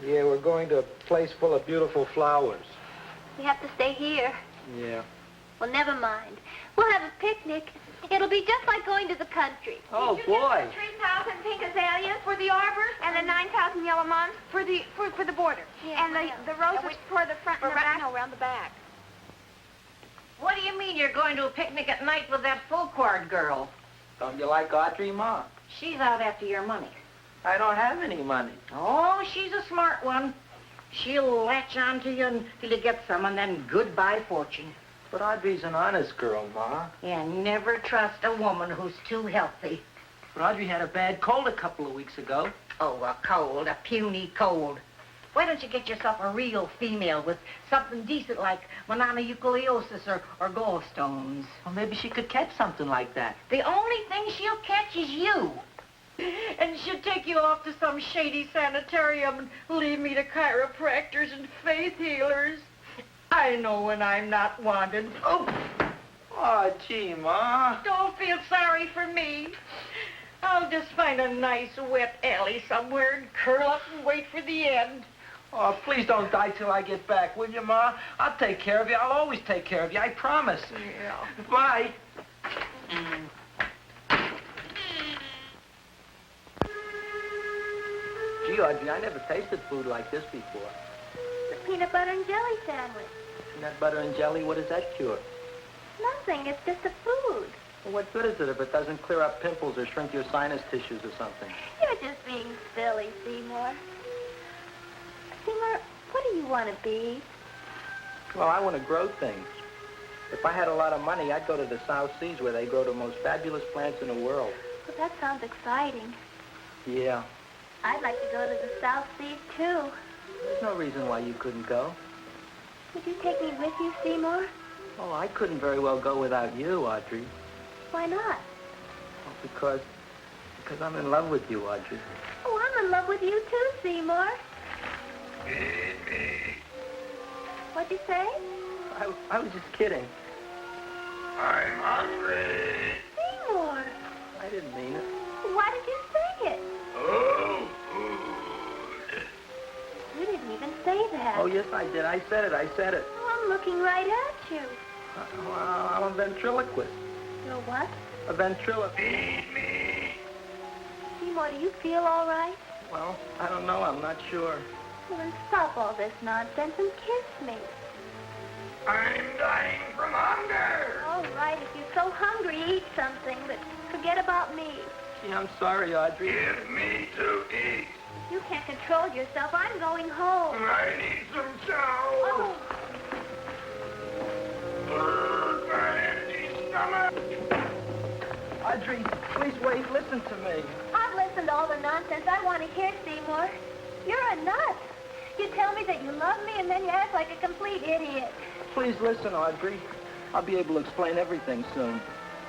Yeah, we're going to a place full of beautiful flowers. We have to stay here. Yeah. Well, never mind. We'll have a picnic. It'll be just like going to the country. Oh, Did you boy. Get the 3,000 pink azaleas for the arbor and the 9,000 yellow mums for the border. Yeah, and the roses for the front and the back. No, around the back. What do you mean you're going to a picnic at night with that full-quart girl? Don't you like Audrey, Ma? She's out after your money. I don't have any money. Oh, she's a smart one. She'll latch on to you until you get some, and then goodbye fortune. But Audrey's an honest girl, Ma. And never trust a woman who's too healthy. But Audrey had a bad cold a couple of weeks ago. Oh, a cold, a puny cold. Why don't you get yourself a real female with something decent like mononucleosis or gallstones? Well, maybe she could catch something like that. The only thing she'll catch is you. And she'll take you off to some shady sanitarium and leave me to chiropractors and faith healers. I know when I'm not wanted. Oh, gee, Ma. Don't feel sorry for me. I'll just find a nice wet alley somewhere and curl up and wait for the end. Oh, please don't die till I get back, will you, Ma? I'll take care of you. I'll always take care of you. I promise. Yeah. Bye. Gee, Audrey, I never tasted food like this before. The peanut butter and jelly sandwich. Peanut butter and jelly, what does that cure? Nothing. It's just a food. Well, what good is it if it doesn't clear up pimples or shrink your sinus tissues or something? You're just being silly, Seymore. Seymore, what do you want to be? Well, I want to grow things. If I had a lot of money, I'd go to the South Seas where they grow the most fabulous plants in the world. Well, that sounds exciting. Yeah. I'd like to go to the South Seas, too. There's no reason why you couldn't go. Would you take me with you, Seymore? Oh, I couldn't very well go without you, Audrey. Why not? Well, because I'm in love with you, Audrey. Oh, I'm in love with you, too, Seymore. What'd you say? I was just kidding. I'm hungry. Seymore. I didn't mean it. Why did you say it? Oh, food. You didn't even say that. Oh, yes, I did. I said it. Oh, I'm looking right at you. Well, I'm a ventriloquist. You're what? A ventriloquist. Feed me. Seymore, do you feel all right? Well, I don't know. I'm not sure. Well, then stop all this nonsense and kiss me. I'm dying from hunger. All right, if you're so hungry, eat something, but forget about me. Gee, I'm sorry, Audrey. Give me to eat. You can't control yourself. I'm going home. I need some chow. Oh, My empty stomach. Audrey, please wait. Listen to me. I've listened to all the nonsense I want to hear, Seymore. You're a nut. You tell me that you love me, and then you act like a complete idiot. Please listen, Audrey. I'll be able to explain everything soon.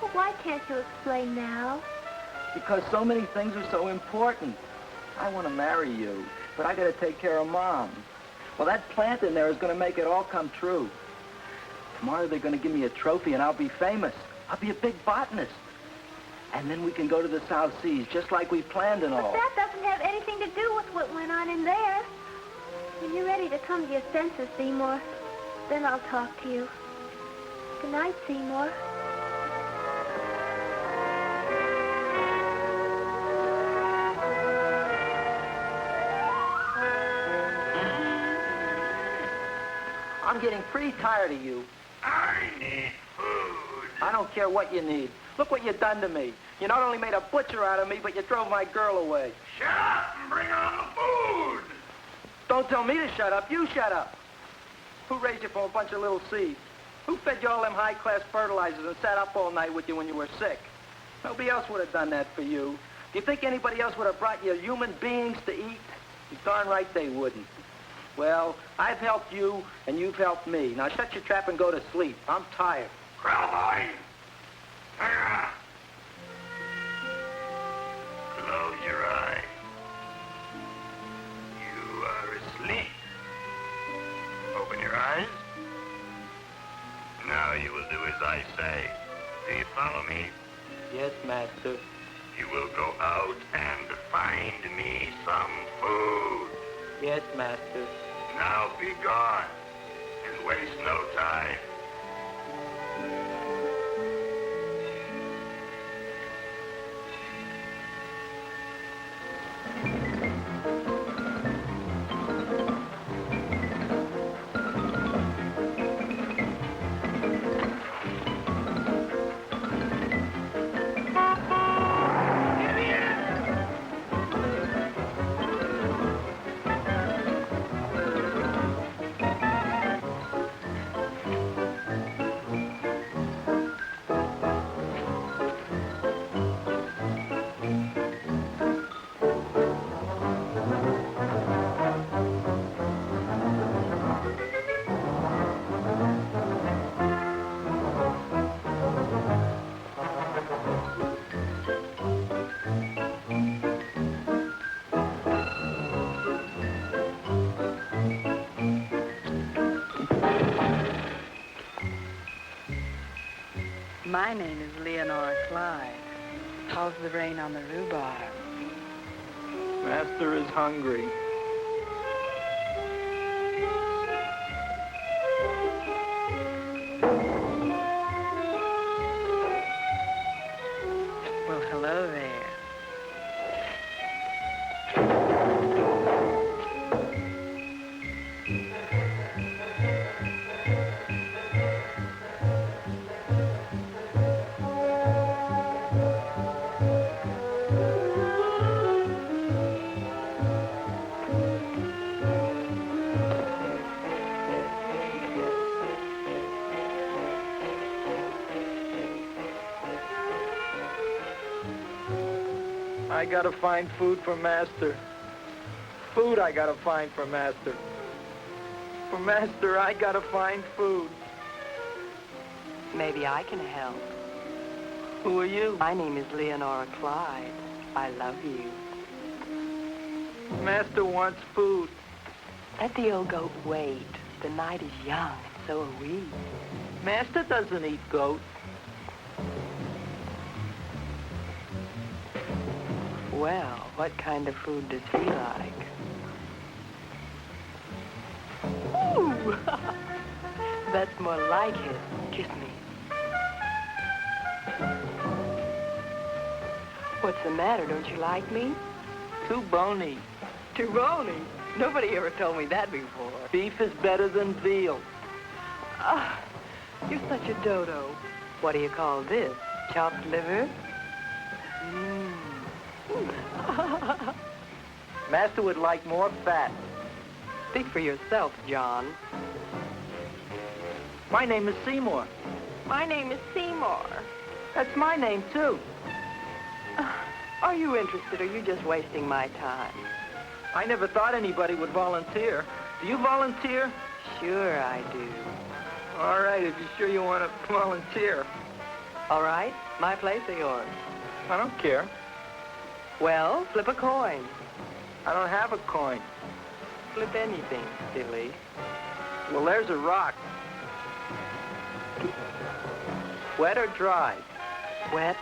Well, why can't you explain now? Because so many things are so important. I want to marry you, but I got to take care of Mom. Well, that plant in there is going to make it all come true. Tomorrow they're going to give me a trophy, and I'll be famous. I'll be a big botanist. And then we can go to the South Seas, just like we planned and all. But that doesn't have anything to do with what went on in there. When you're ready to come to your senses, Seymore, then I'll talk to you. Good night, Seymore. I'm getting pretty tired of you. I need food. I don't care what you need. Look what you've done to me. You not only made a butcher out of me, but you drove my girl away. Shut up and bring on the food. Don't tell me to shut up. You shut up. Who raised you from a bunch of little seeds? Who fed you all them high-class fertilizers and sat up all night with you when you were sick? Nobody else would have done that for you. Do you think anybody else would have brought you human beings to eat? You're darn right they wouldn't. Well, I've helped you, and you've helped me. Now shut your trap and go to sleep. I'm tired. Krelboined. Close your eyes. You are asleep. Open your eyes. Now you will do as I say. Do you follow me? Yes, Master. You will go out and find me Some food. Yes, master. Now be gone and waste no time. My name is Leonora Clyde. How's the rain on the rhubarb? Master is hungry. Well, hello there. I gotta find food for Master. Food I gotta find for Master. For Master, I gotta find food. Maybe I can help. Who are you? My name is Leonora Clyde. I love you. Master wants food. Let the old goat wait. The night is young, and so are we. Master doesn't eat goat. Well, what kind of food does he like? Ooh! That's more like it. Kiss me. What's the matter? Don't you like me? Too bony. Too bony? Nobody ever told me that before. Beef is better than veal. Ah, you're such a dodo. What do you call this? Chopped liver? Master would like more fat. Speak for yourself, John. My name is Seymore. My name is Seymore. That's my name, too. Are you interested, or are you just wasting my time? I never thought anybody would volunteer. Do you volunteer? Sure I do. All right, if you're sure you want to volunteer. All right, my place or yours? I don't care. Well, flip a coin. I don't have a coin. Flip anything, silly. Well, there's a rock. Wet or dry? Wet.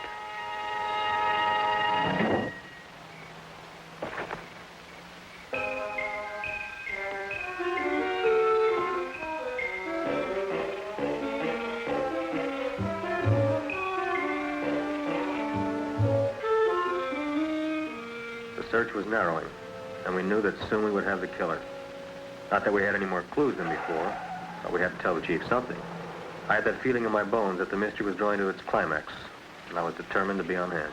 The search was narrowing, and we knew that soon we would have the killer. Not that we had any more clues than before, but we had to tell the chief something. I had that feeling in my bones that the mystery was drawing to its climax, and I was determined to be on hand.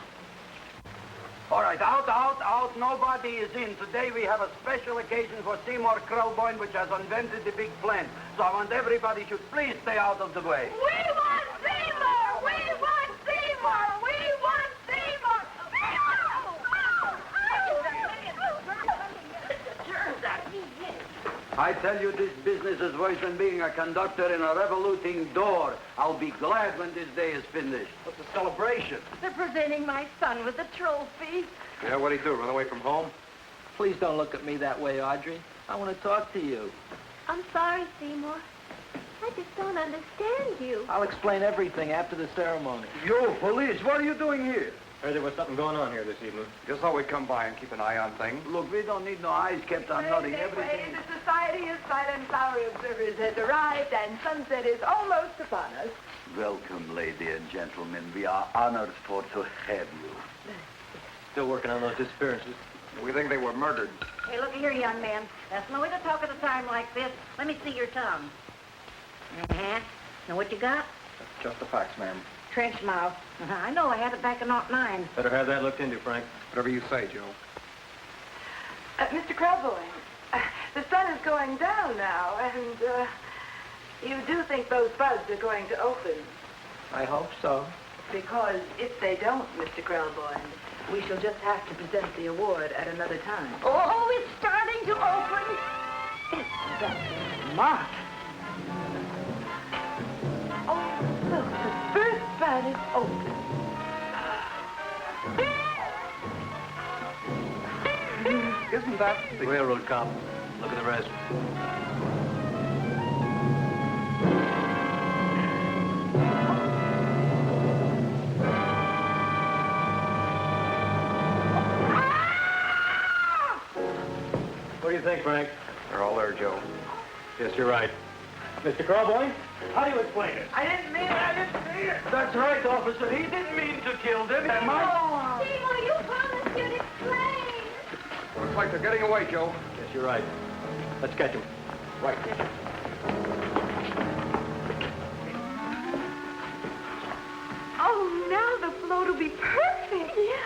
All right, out. Nobody is in. Today we have a special occasion for Seymore Krelboined, which has invented the big plan. So I want everybody should please stay out of the way. We want Seymore! We want Seymore! We want Seymore! I tell you, this business is worse than being a conductor in a revoluting door. I'll be glad when this day is finished. What's the celebration? They're presenting my son with a trophy. Yeah, what'd he do, run away from home? Please don't look at me that way, Audrey. I want to talk to you. I'm sorry, Seymore. I just don't understand you. I'll explain everything after the ceremony. You, police, what are you doing here? Heard there was something going on here this evening. Just thought we'd come by and keep an eye on things. Look, we don't need no eyes kept on nothing. Everything. The Society of Silent Flower Observers has arrived, and sunset is almost upon us. Welcome, lady and gentlemen. We are honored for to have you. Still working on those disappearances. We think they were murdered. Hey, look here, young man. That's no way to talk at a time like this. Let me see your tongue. Uh-huh. Know what you got? Just the facts, ma'am. Trench mouth. I know. I had it back in '09. Better have that looked into, Frank. Whatever you say, Joe. Mr. Krelboined, the sun is going down now, and you do think those buds are going to open? I hope so. Because if they don't, Mr. Krelboined, we shall just have to present the award at another time. Oh, it's starting to open. That's smart. Oh, look, the first bud is open. Isn't that the Railroad cop. Look at the rest. What do you think, Frank? They're all there, Joe. Yes, you're right. Mr. Krelboined, how do you explain it? I didn't mean it. That's right, officer. He didn't mean to kill them. Seymore, you promised you'd explain. Looks like they're getting away, Joe. Yes, you're right. Let's catch him. Right. Oh, now the float will be perfect. Yeah.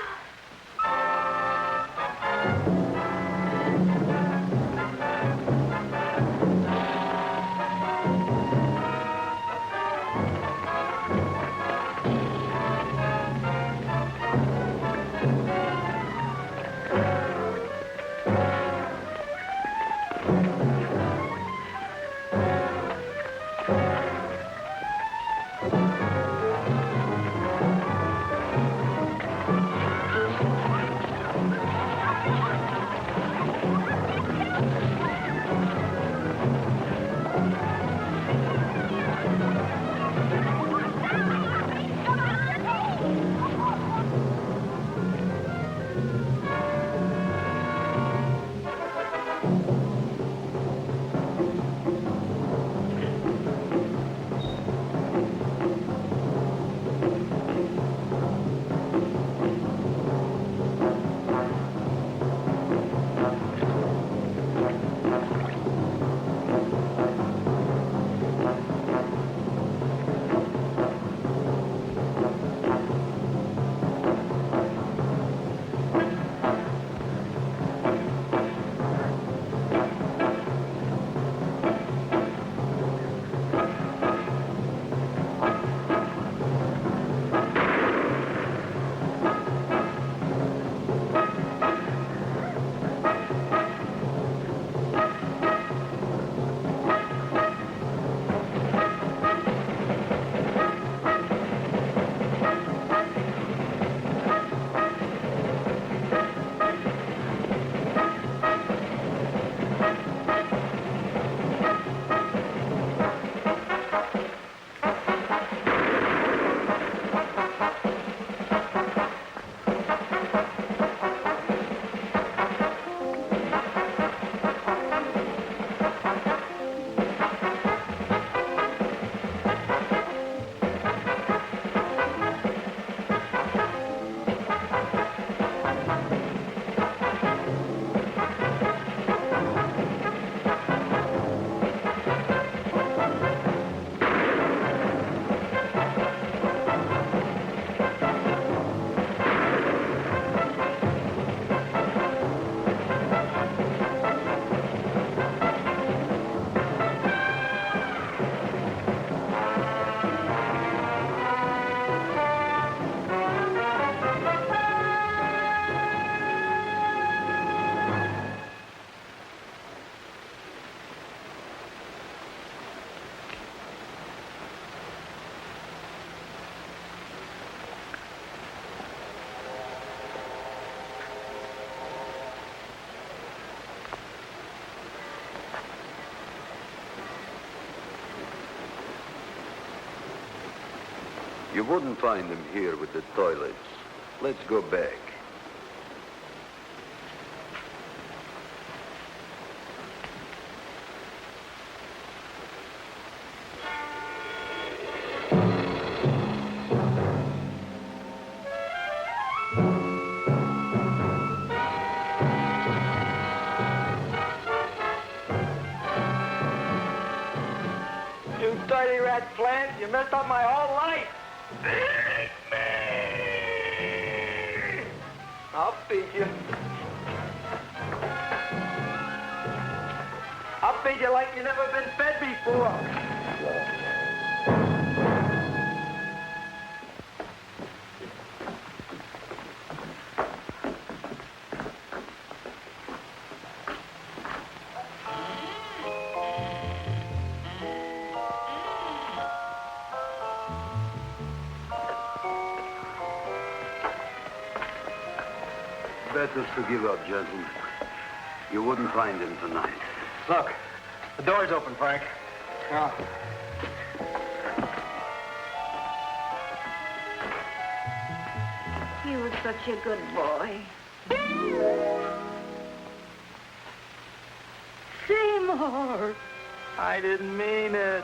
You wouldn't find them here with the toilets. Let's go back. You dirty rat plant, you messed up my whole life. I'll feed you. I'll feed you like you've never been fed before. Better to give up, gentlemen. You wouldn't find him tonight. Look, the door's open, Frank. Now, He was such a good boy. Seymore! I didn't mean it.